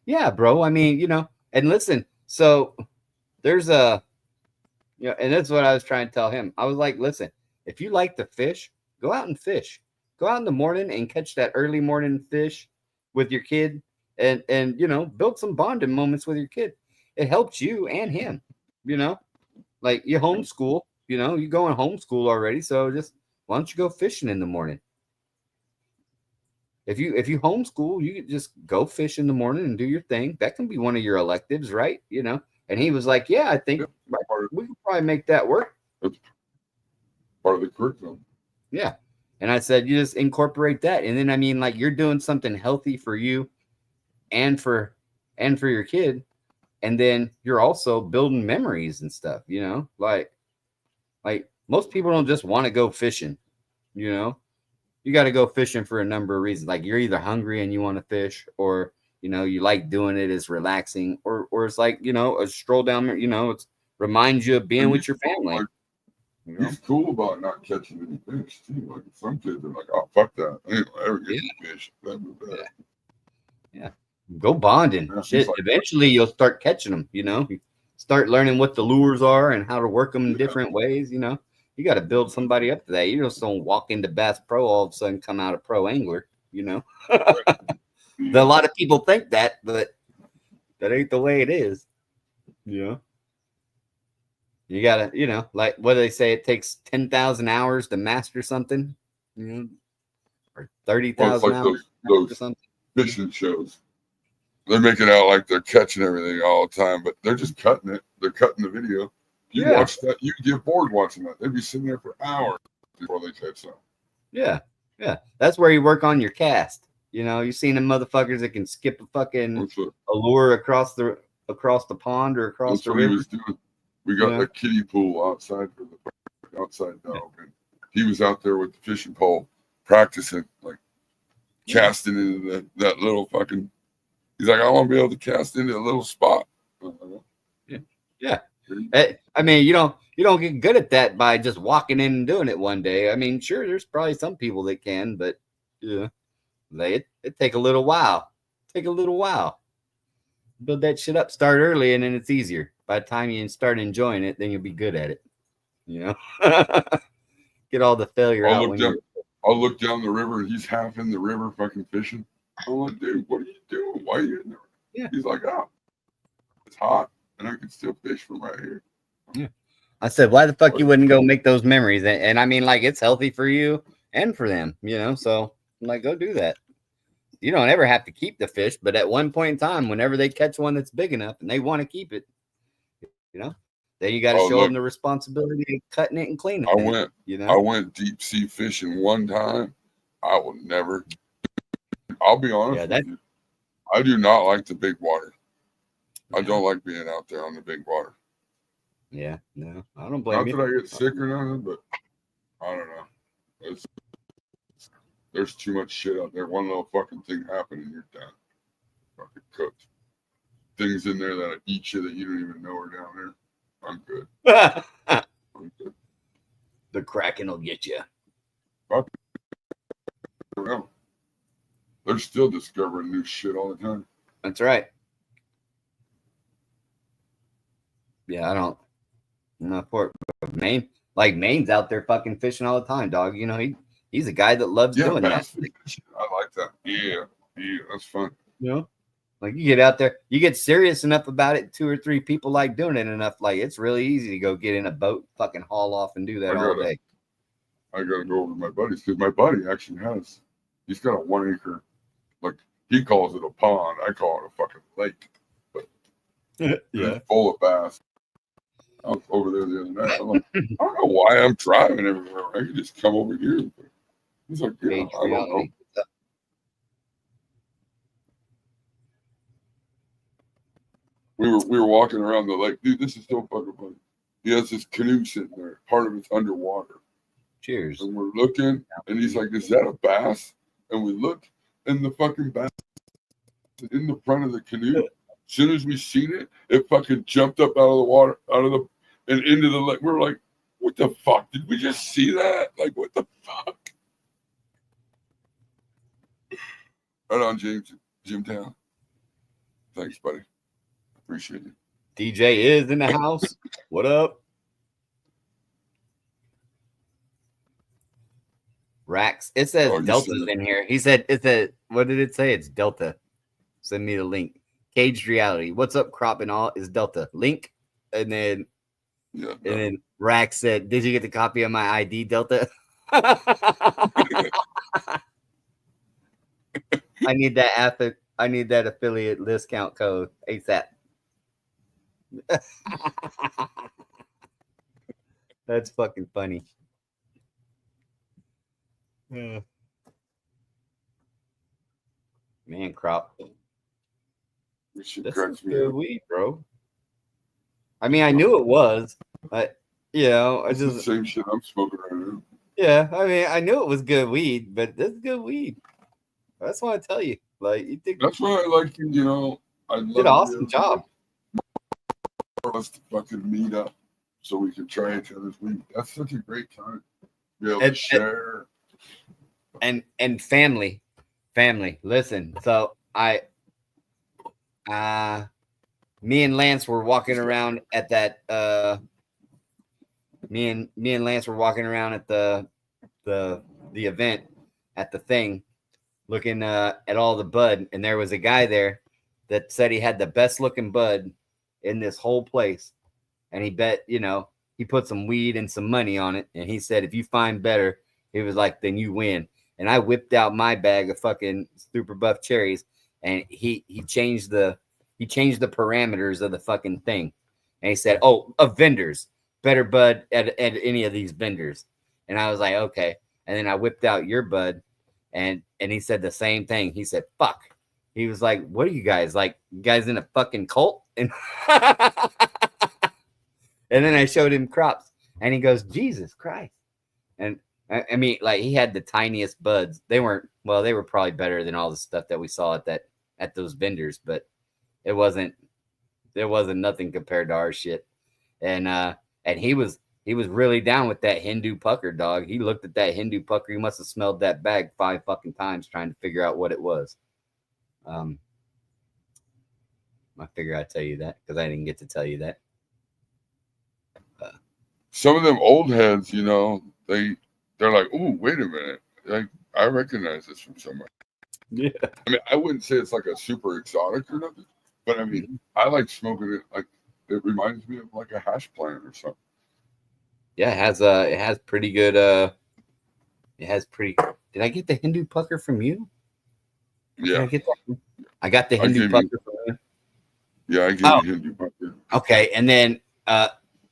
Yeah, bro. I mean, and listen, so there's and that's what I was trying to tell him. I was like, listen, if you like to fish, go out and fish. Go out in the morning and catch that early morning fish with your kid and build some bonding moments with your kid. It helps you and him, like you homeschool, you go in homeschool already. So just, why don't you go fishing in the morning? If you homeschool, you could just go fish in the morning and do your thing. That can be one of your electives, right? And he was like, yeah, I think we could probably make that work.
That's part of the curriculum.
Yeah. And I said, you just incorporate that. And then, I mean, like you're doing something healthy for you and for your kid. And then you're also building memories and stuff, like most people don't just want to go fishing, You got to go fishing for a number of reasons. Like you're either hungry and you want to fish, or you like doing it, it's relaxing, or it's like a stroll down there. It reminds you of being with your family.
He's cool about not catching any fish too. Like some kids are like, "Oh fuck that! I ain't gonna ever get any fish."
Yeah, go bonding. Shit. Like, eventually, you'll start catching them. You start learning what the lures are and how to work them in different ways. You got to build somebody up to that. You just don't walk into Bass Pro all of a sudden come out a pro angler, A lot of people think that, but that ain't the way it is. You got to, like what do they say? It takes 10,000 hours to master something, or 30,000 hours
those fishing shows. They make it out like they're catching everything all the time, but they're just cutting it. They're cutting the video. You watch that, you get bored watching that. They'd be sitting there for hours before they catch something.
Yeah. That's where you work on your cast. You know, you seen them motherfuckers that can skip a fucking
That's what,
a lure across the pond or across
that's
the
what he
river.
was doing. We got
Yeah.
a kiddie pool outside for the outside dog, and he was out there with the fishing pole practicing, like casting into that little fucking. He's like, I want to be able to cast into a little spot.
Yeah. I mean, you don't get good at that by just walking in and doing it one day. I mean, sure, there's probably some people that can, but yeah, it take a little while. Build that shit up, start early, and then it's easier. By the time you start enjoying it, then you'll be good at it. You know, get all the failure out.
I'll look down the river, and he's half in the river, fucking fishing. I'm like, dude, what are you doing? Why are you in there?
Yeah.
He's like, oh, it's hot, and I can still fish from right here.
Yeah. I said, why the fuck you wouldn't go make those memories? And I mean, like, it's healthy for you and for them, you know? So, I'm like, go do that. You don't ever have to keep the fish, but at one point in time, whenever they catch one that's big enough and they want to keep it, you know, then you got to show them the responsibility of cutting it and cleaning it.
I went deep sea fishing one time. I will never. I'll be honest with you. I do not like the big water. I don't like being out there on the big water.
Yeah, no, I don't blame you.
Not that I get sick or nothing, but I don't know. There's too much shit out there. One little fucking thing happened and you're done. Fucking cooked. Things in there that eat you that you don't even know are down there. I'm good. I'm good.
The Kraken will get you.
They're still discovering new shit all the time.
That's right. Yeah, I don't know for it. But Maine's out there fucking fishing all the time, dog. You know, he's a guy that loves doing that.
I like that. Yeah, that's fun.
You know, like you get out there, you get serious enough about it. 2 or 3 people like doing it enough. Like it's really easy to go get in a boat, fucking haul off and do that all day.
I gotta go over to my buddies because my buddy actually he's got a 1 acre, like he calls it a pond. I call it a fucking lake. But it's full of bass. I was over there the other night. I'm like, I don't know why I'm driving everywhere. I could just come over here. He's like, yeah, I don't know. We were walking around the lake. Dude, this is so fucking funny. He has this canoe sitting there. Part of it's underwater.
Cheers.
And we're looking, and he's like, is that a bass? And we look, and the fucking bass is in the front of the canoe. As soon as we seen it, it fucking jumped up out of the water, and into the lake. We're like, what the fuck? Did we just see that? Like, what the fuck? Right on, Jimtown. Thanks, buddy. Appreciate it.
DJ is in the house. What up? Rax. It says Delta's in here. He said, what did it say? It's Delta. Send me the link. Caged Reality. What's up, crop and all? Is Delta. Link. And then Rax said, did you get the copy of my ID, Delta? I need that affiliate discount code ASAP. That's fucking funny. Man, crop. That's some good weed, bro. I mean, I knew it was, but you know, I just
the same shit I'm smoking right now.
Yeah, I mean, I knew it was good weed, but this is good weed. That's what I tell you. Like, you think
that's why I like you. You know, I
did an awesome job.
For us to fucking meet up so we can try each other's weed. That's such a great time. Be able to share.
And family. Listen, so me and Lance were walking around at that me and Lance were walking around at the event at the thing looking at all the bud, and there was a guy there that said he had the best looking bud in this whole place, and he bet, you know, he put some weed and some money on it, and he said if you find better, he was like, then you win. And I whipped out my bag of fucking super buff cherries, and he changed the parameters of the fucking thing. And he said, oh, of vendors, better bud at any of these vendors. And I was like, okay. And then I whipped out your bud, and he said the same thing. He said, "Fuck." He was like, "What are you guys like? You guys in a fucking cult?" And and then I showed him crops, and he goes, "Jesus Christ!" And I mean, like he had the tiniest buds. They weren't well. They were probably better than all the stuff that we saw at those vendors, but it wasn't. There wasn't nothing compared to our shit. And he was really down with that Hindu pucker, dog. He looked at that Hindu pucker. He must have smelled that bag 5 fucking times trying to figure out what it was. I figure I'd tell you that because I didn't get to tell you that.
Some of them old heads, you know, they're like, "Ooh, wait a minute! Like, I recognize this from somewhere."
Yeah.
I mean, I wouldn't say it's like a super exotic or nothing, but I mean, I like smoking it. Like, it reminds me of like a hash plant or something.
Yeah, it has pretty good Did I get the Hindu pucker from you? Did
Yeah,
I get that? I got the Hindu
gave
pucker
you-
from you.
yeah, I give
Oh.
you Hindu pucker.
Okay, and then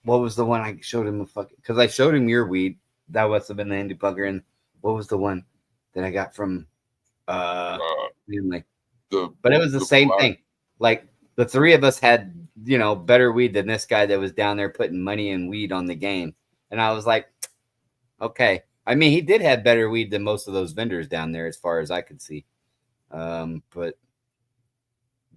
what was the one I showed him? Because I showed him your weed. That must have been the Hindu pucker. And what was the one that I got from family? But it was the same
black-
thing. Like the three of us had, you know, better weed than this guy that was down there putting money and weed on the game. And I was like, okay. I mean, he did have better weed than most of those vendors down there, as far as I could see. But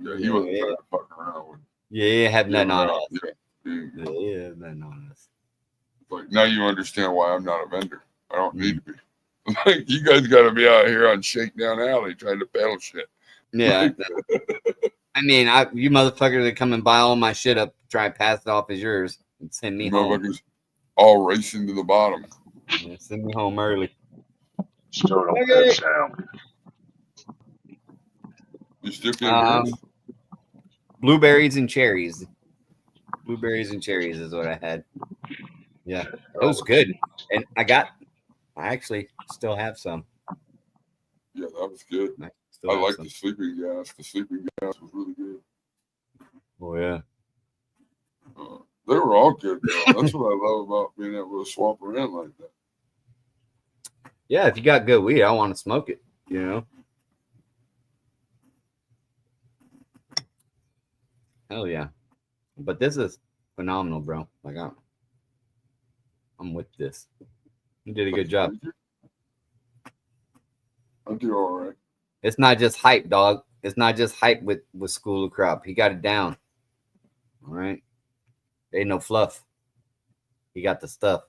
Yeah, he wasn't trying to fuck around with.
yeah, have nothing on us.
Yeah.
Yeah, nothing on us.
Like, now you understand why I'm not a vendor. I don't need to be. Like, you guys got to be out here on Shakedown Alley trying to peddle shit.
Yeah. I mean, you motherfuckers that come and buy all my shit up, try and pass it off as yours, and send me home.
Motherfuckers all racing to the bottom.
Yeah, send me home early.
Still don't have sound.
You still can't hear us?
Blueberries and cherries. Blueberries and cherries is what I had. Yeah, it was good, and I actually still have some.
Yeah, that was good.
Still
I
have
like
some.
the sleeping gas. The sleeping gas was really good.
Oh yeah.
They were all good, though. That's what I love about being able to swap around like that.
Yeah, if you got good weed, I want to smoke it. You know. Hell yeah. But this is phenomenal, bro. Like I'm with this. You did a good job.
I do all right.
It's not just hype, dog. It's not just hype with School of Crop. He got it down. All right. Ain't no fluff. He got the stuff.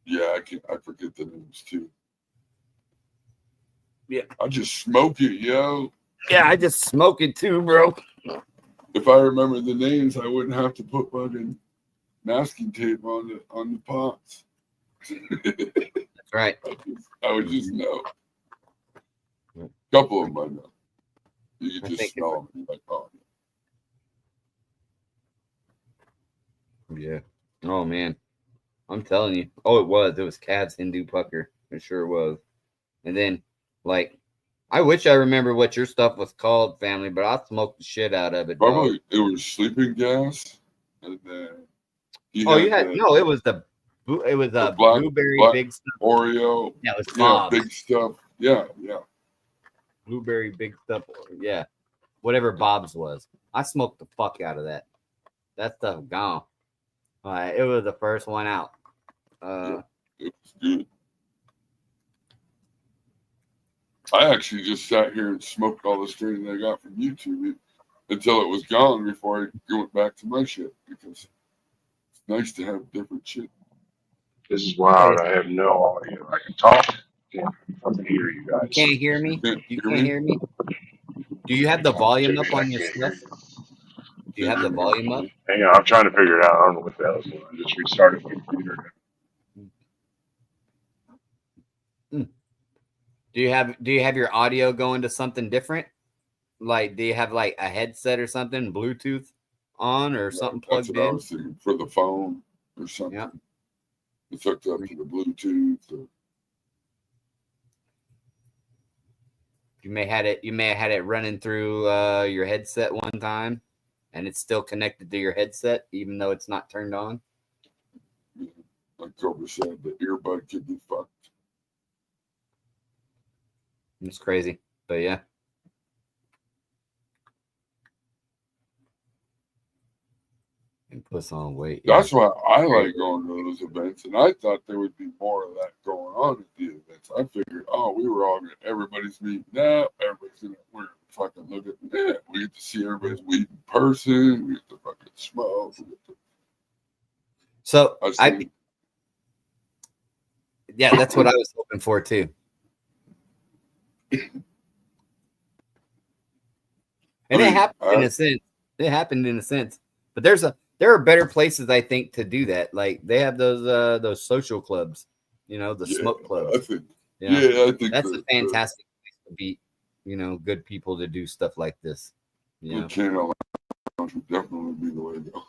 Yeah, I forget the names too.
Yeah.
I just smoke it, yo.
Yeah, I just smoke it too, bro.
If I remember the names, I wouldn't have to put fucking masking tape on the pots.
That's right.
I would just know. A couple of them I know. You could just smell them. Like, oh.
Yeah. Oh man. I'm telling you. Oh, it was Cavs Hindu pucker. It sure was. And then, like, I wish I remember what your stuff was called, family, but I smoked the shit out of it.
Probably it was sleeping gas, and then
It was the
black-
blueberry
black-
big stuff.
Oreo.
Yeah, it was
Yeah,
Bob's.
big stuff. Yeah.
Blueberry big stuff. Yeah, whatever Bob's was. I smoked the fuck out of that. That stuff gone. It was the first one out.
It was good. I actually just sat here and smoked all the strain that I got from YouTube until it was gone before I went back to my shit because it's nice to have different shit.
This is wild. I have no audio. I can talk. Can't fucking hear you guys.
You can't hear me?
Can't
You
hear
can't
me?
hear me? Do you have the volume up on your
Can't hear
stuff? Do you have the volume up?
Hang on, I'm trying to figure it out. I don't know what the hell is going on. I just restarted my computer.
Do you have your audio going to something different? Like, do you have like a headset or something, Bluetooth on or something
That's
plugged
what I
in?
was thinking for the phone or something.
Yeah.
It's hooked up to the Bluetooth. Or,
You may have had it running through your headset one time. and it's still connected to your headset, even though it's not turned on.
Like Cobra said, the earbud could be fucked.
It's crazy, but yeah. And puts on weight. Yeah.
That's why I like going to those events, and I thought there would be more of that going on at the events. I figured, oh, we were all everybody's meeting now, everybody's gonna we're fucking look at we get to see everybody's weed in person, we get to fucking smoke.
So yeah, that's what I was hoping for too. And it happened in a sense. It happened in a sense, but there are better places I think to do that. Like they have those social clubs, the smoke clubs.
I think, I think
that's a fantastic place to be. Good people to do stuff like this.
The channel would definitely be the way to go.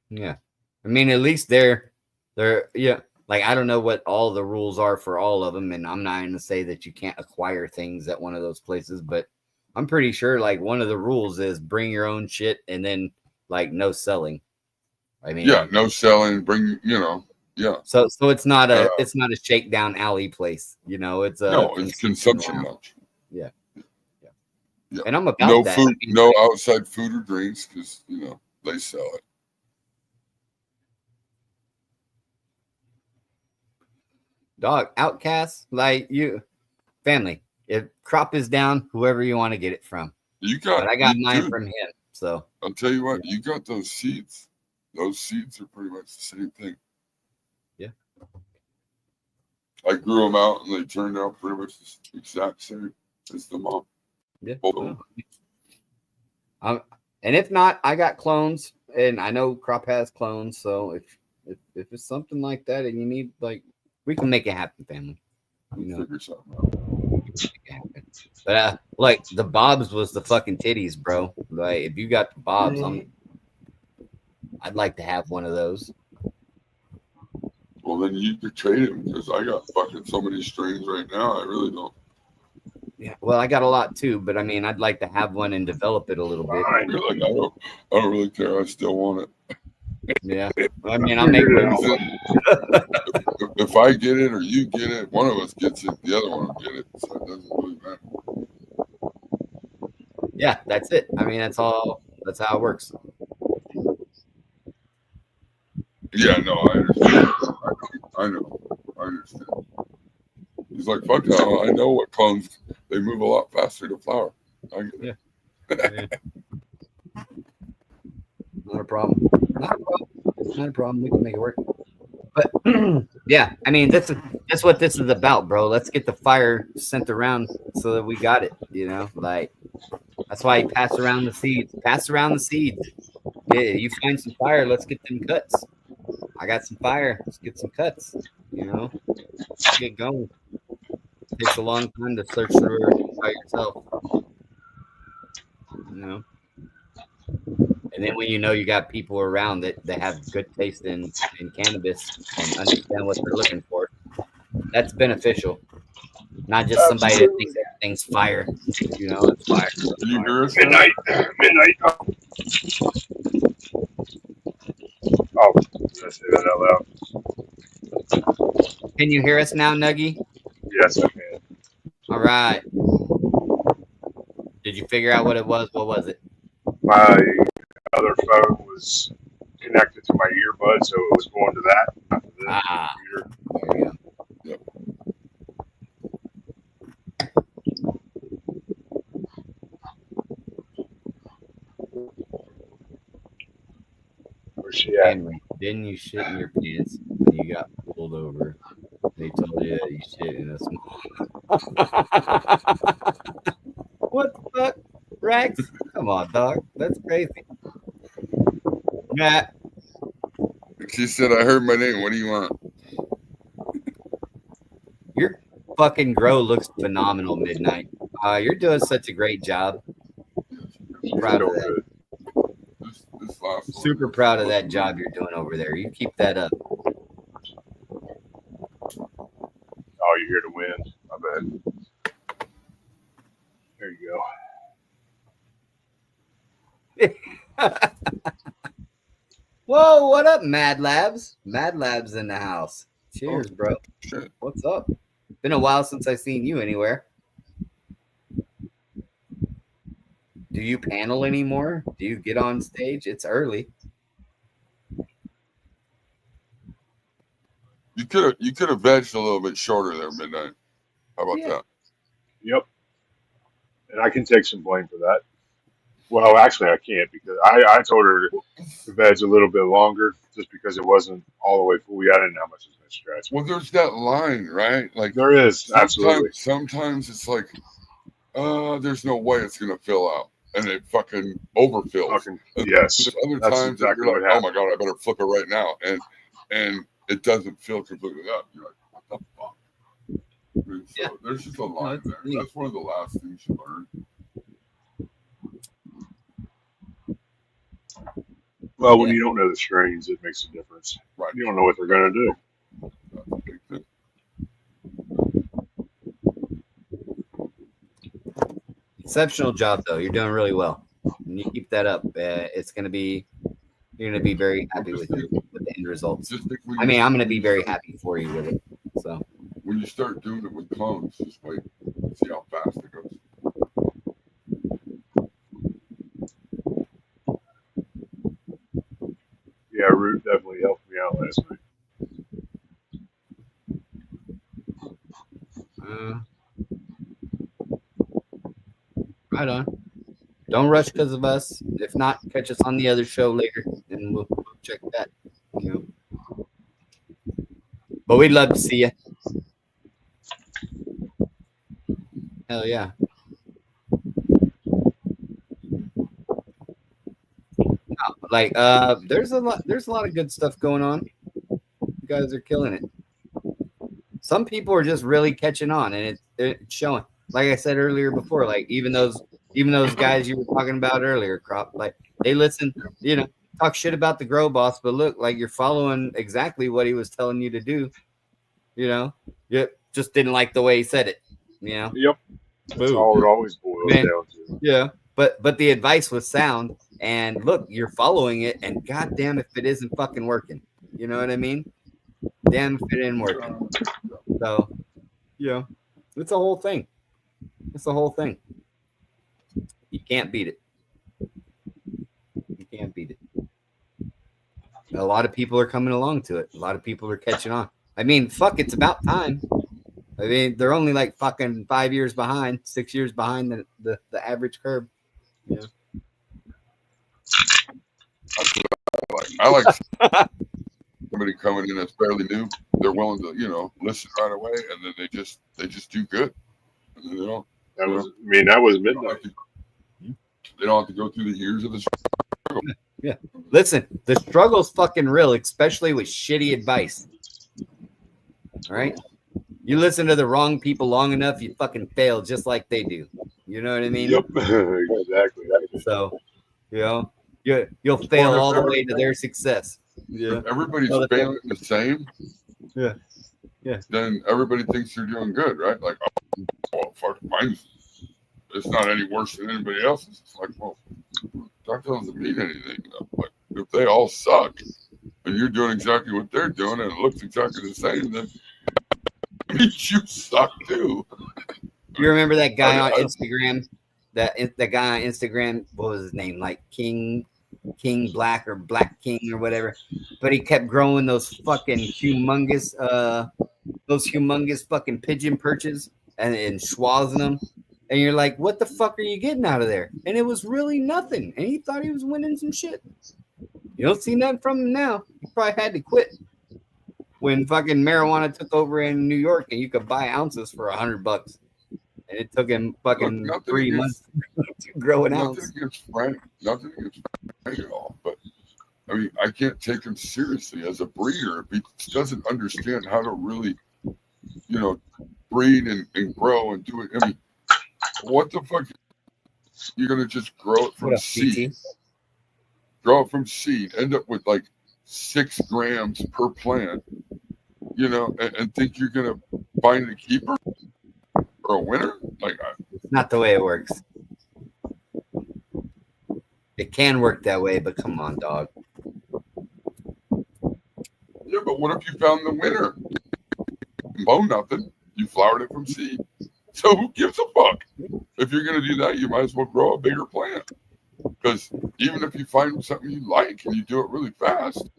Yeah, I mean, at least they're like I don't know what all the rules are for all of them, and I'm not going to say that you can't acquire things at one of those places, but I'm pretty sure like one of the rules is bring your own shit and then like no selling. I mean,
no selling. Bring
So it's not a shakedown alley place. It's a
it's consumption lounge.
Yeah. And I'm about
no
that.
food, no outside food or drinks because they sell it.
Dog, Outcast, like family. If crop is down, whoever you want to get it from. But I got mine from him. So
I'll tell you what, you got those seeds. Those seeds are pretty much the same thing.
Yeah.
I grew them out and they turned out pretty much the exact same as the mom.
Yeah. And if not, I got clones, and I know Crop has clones. So if it's something like that, and you need we can make it happen, family.
Figure something out.
But like the Bobs was the fucking titties, bro. Like if you got the Bobs, I'd like to have one of those.
Well, then you could trade them because I got fucking so many strains right now. I really don't.
Yeah, well, I got a lot too, but I mean, I'd like to have one and develop it a little bit.
You're like, I don't really care. I still want it.
Yeah, I mean, I'll make it.
If I get it or you get it, one of us gets it, the other one will get it. So it doesn't really matter.
Yeah, that's it. I mean, that's all. That's how it works.
Yeah, no, I understand. I know. I understand. He's like, fuck no, I know what clones, they move a lot faster to flower. I get it.
Yeah. Not a problem. Not a problem. We can make it work. But yeah, I mean, that's what this is about, bro. Let's get the fire sent around so that we got it. Like that's why you pass around the seeds. Pass around the seeds. Yeah, you find some fire. Let's get them cuts. I got some fire. Let's get some cuts. Let's get going. It takes a long time to search through it by yourself. And then when you got people around that have good taste in cannabis and understand what they're looking for, that's beneficial. Not just somebody that thinks everything's fire. It's fire.
Can you hear us?
Midnight. Oh, did I say that out loud?
Can you hear us now, Nuggy?
Yes, I can.
All right. Did you figure out what it was? What was it?
My other phone was connected to my earbud, so it was going to that. Not to the computer.
There you go.
Yep.
Where's she at?
Henry, didn't you shit in your pants when you got pulled over? They told you that you shit in a small. What the fuck, Rex? Come on, dog. That's crazy. Matt.
She said, I heard my name. What do you want?
Your fucking grow looks phenomenal, Midnight. You're doing such a great job. Proud of that.
This last
Super proud of that job you're doing over there. You keep that up.
Oh, you're here to win. I bet. There you
Whoa, what up, Mad Labs? Mad Labs in the house. Cheers, bro.
Shit.
What's up? Been a while since I seen you anywhere. Do you panel anymore? Do you get on stage? It's early.
You could have vegged a little bit shorter there, Midnight. How about
Yeah.
that?
Yep. And I can take some blame for that. Well, actually, I can't because I told her to veg a little bit longer just because it wasn't all the way full. I didn't know how much it was going to stretch.
Well, there's that line, right? Like
There is, absolutely.
Sometimes it's like, there's no way it's gonna fill out, and it fucking overfills.
Fucking,
And
yes.
there's other
That's
times
exactly
that you're
what
like, oh my
happened.
god, I better flip it right now, and it doesn't fill completely up. You're like, what the fuck? And so
Yeah.
there's just a line
it's
there.
neat.
That's one of the last things you learn.
Well, when
Yeah.
you don't know the strains, it makes a difference.
Right.
You don't know what they're going to do.
That's a big thing.
Exceptional job, though. You're doing really well. And you keep that up. You're gonna be very happy with the end results.
Just think when
I mean,
you-
I'm gonna be very happy for you with it. So
when you start doing it with clones, just wait, see how fast it goes.
Yeah, Root definitely helped me out last night.
right on. Don't rush because of us. If not, catch us on the other show later, and we'll check that. You know. But we'd love to see you. Hell yeah. Like there's a lot of good stuff going on. You guys are killing it. Some people are just really catching on, and it's showing. Like I said earlier before, like even those guys you were talking about earlier, Crop, like they listen, you know, talk shit about the Grow Boss, but look, like you're following exactly what he was telling you to do. You know, you just didn't like the way he said it. You know.
Yep. That's
Boom.
all it always boils
Man.
down to.
Yeah, but the advice was sound, and look, you're following it, and goddamn if it isn't fucking working. You know what I mean? Damn if it isn't working. So, you know, it's a whole thing. It's the whole thing. You can't beat it. You can't beat it. A lot of people are coming along to it. A lot of people are catching on. I mean, fuck, it's about time. I mean, they're only like fucking 5 years behind, 6 years behind the average curve. Yeah.
I like somebody coming in that's fairly new. They're willing to, you know, listen right away, and then they just do good. And then they don't
That was midnight.
they don't have to go through the years of the struggle.
Yeah. Listen, the struggle's fucking real, especially with shitty advice. All right? You listen to the wrong people long enough, you fucking fail just like they do. You know what I mean?
Yep, exactly.
So, you know, you'll fail all the way to their success. Yeah.
If everybody's
Well,
failing the same,
Yeah. Yeah.
then everybody thinks they're doing good, right? Like, oh, well, fuck, mine's it's not any worse than anybody else's. It's like, well, that doesn't mean anything. Like, if they all suck and you're doing exactly what they're doing and it looks exactly the same, then it means you suck too.
You remember that guy on
I-
Instagram? That guy on Instagram, what was his name? Like King Black or Black King or whatever. But he kept growing those fucking humongous fucking pigeon perches and schwazzing them. And you're like, what the fuck are you getting out of there? And it was really nothing. And he thought he was winning some shit. You don't see nothing from him now. He probably had to quit when fucking marijuana took over in New York and you could buy ounces for $100. And it took him fucking
Nothing
3
against-
months to grow an
Nothing
ounce.
against Frank at all. But I mean, I can't take him seriously as a breeder if he doesn't understand how to really, you know, breed and grow and do it. I mean, what the fuck? You're gonna just grow it from
What up,
seed,
PT?
grow it from seed, end up with like 6 grams per plant, you know, and think you're gonna find a keeper or a winner? Like,
Not the way it works. It can work that way, but come on, dog.
Yeah, but what if you found the winner? Mow nothing. You flowered it from seed. So who gives a fuck? If you're going to do that, you might as well grow a bigger plant. Because even if you find something you like and you do it really fast,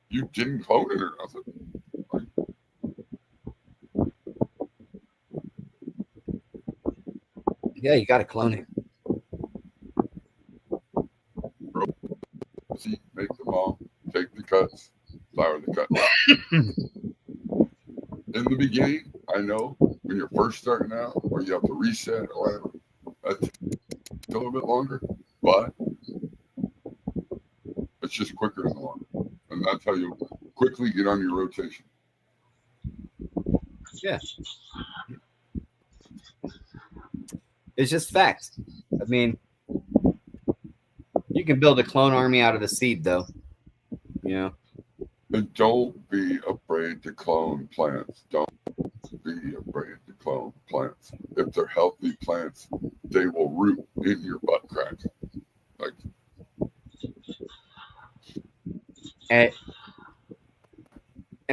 you didn't clone it or nothing.
Yeah, you got to clone it.
See, make them all, take the cuts, flower the cuts. In the beginning, I know when you're first starting out or you have to reset or whatever, that takes a little bit longer, but it's just quicker in the long run. And that's how you quickly get on your rotation.
Yeah. It's just facts. I mean, you can build a clone army out of a seed, though. You know?
And don't be afraid to clone plants. Don't be afraid to clone plants. If they're healthy plants, they will root in your butt crack. Like,
and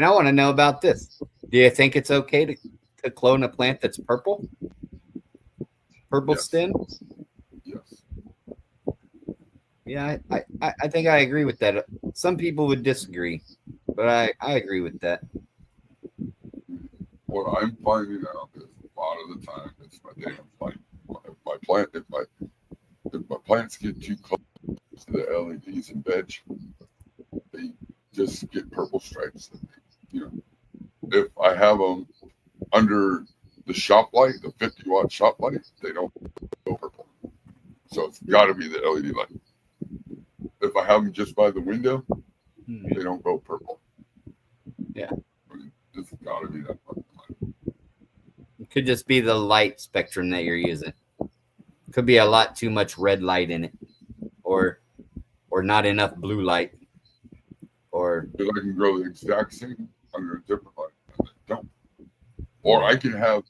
I want to know about this. Do you think it's okay to clone a plant that's purple? Purple
Yes.
stem?
yes.
Yeah, I think I agree with that. Some people would disagree, but I agree with that.
What I'm finding out is a lot of the time it's my damn plant. My plant, if my plants get too close to the LEDs and veg, they just get purple stripes. You know, if I have them under the shop light, the 50-watt shop light, they don't go purple. So it's got to be the LED light. If I have them just by the window, they don't go purple.
Yeah.
I mean, it's got to be that fucking light.
It could just be the light spectrum that you're using. Could be a lot too much red light in it, or not enough blue light, or
Because I can grow the exact same under a different light. And I don't. Or I can have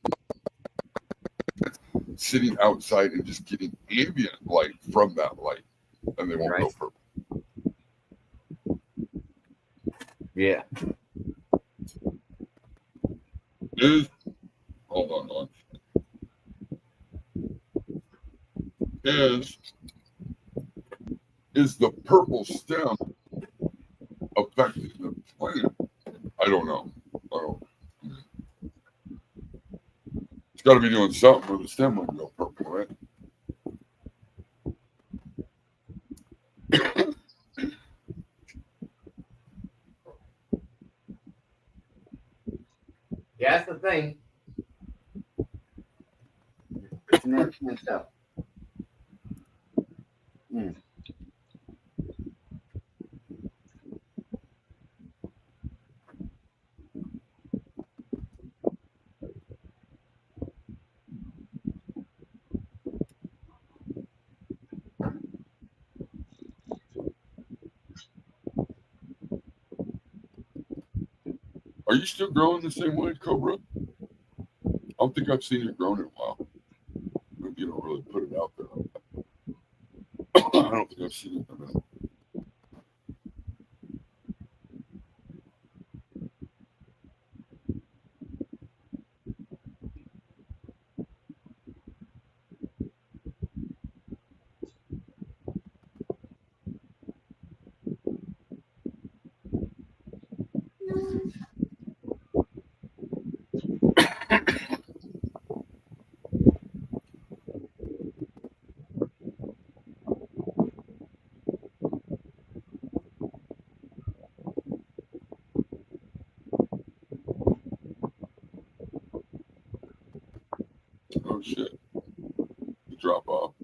sitting outside and just getting ambient light from that light, and they won't go
Right.
purple.
yeah.
Hold on. Is the purple stem affecting the plant? I don't know. It's got to be doing something where the stem won't go purple, right?
Yeah, that's the thing.
Are you still growing the same way, Cobra? I don't think I've seen it grown in a while. Maybe you don't really put it out there. I don't think I've seen it in a minute. Oh shit! You drop off.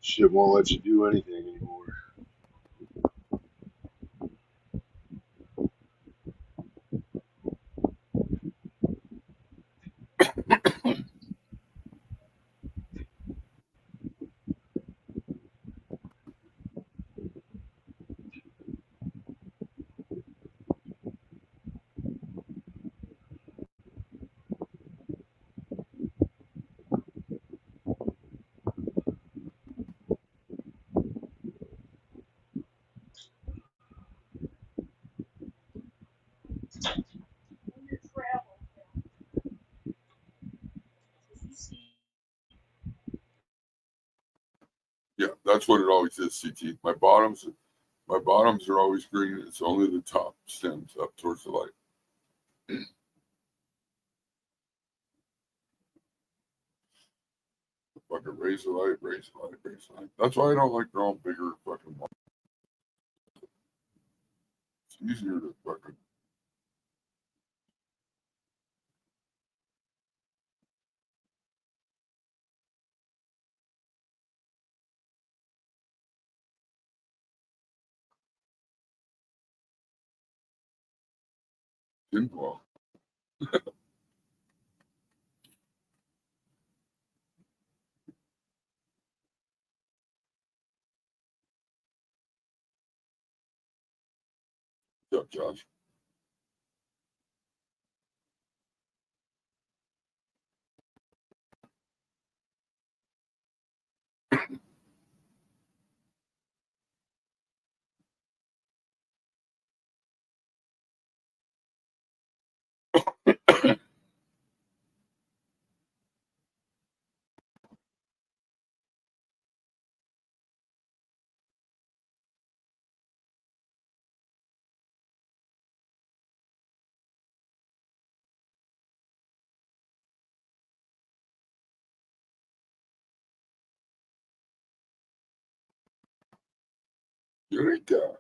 Shit won't let you do anything anymore.
That's what it always is, CT. My bottoms are always green. It's only the top stems up towards the light. Fucking raise the light, raise the light, raise the light. That's why I don't like growing bigger fucking ones. It's easier to fucking. Tinfoil. What's up, Josh? Eureka.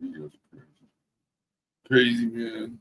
You guys are crazy, man.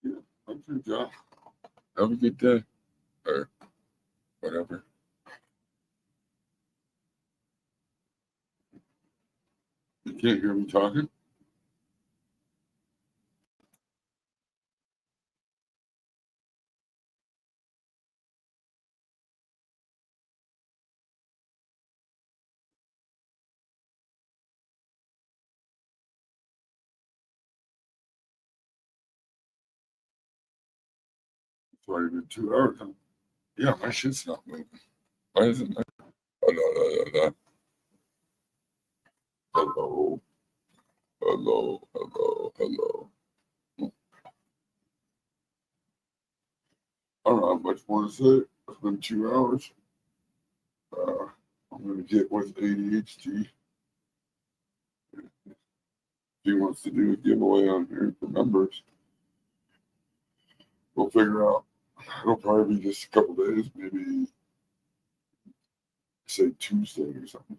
Yeah, I'm sure, Josh. Have a good day. Or whatever. You can't hear me talking? It's already been 2 hours. Huh? Yeah, my shit's not moving. Why isn't it? Hello. Hello. Hello. Hello. Hello. I don't have much more to say. It's been 2 hours. I'm going to get with ADHD. He wants to do a giveaway on here for members. We'll figure out. It'll probably be just a couple days, maybe say Tuesday or something.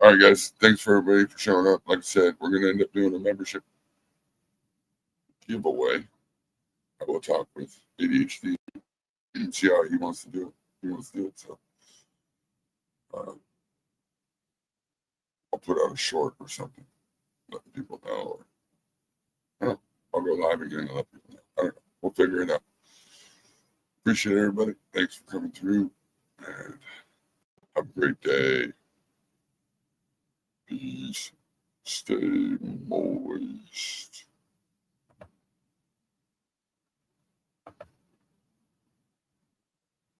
All right, guys. Thanks for everybody for showing up. Like I said, we're going to end up doing a membership giveaway. I will talk with ADHD see how he wants to do it. He wants to do it. So I'll put out a short or something, letting people know. Or I don't know, I'll go live again and let people know. I don't know. We'll figure it out. Appreciate everybody. Thanks for coming through, and have a great day. Peace. Stay moist.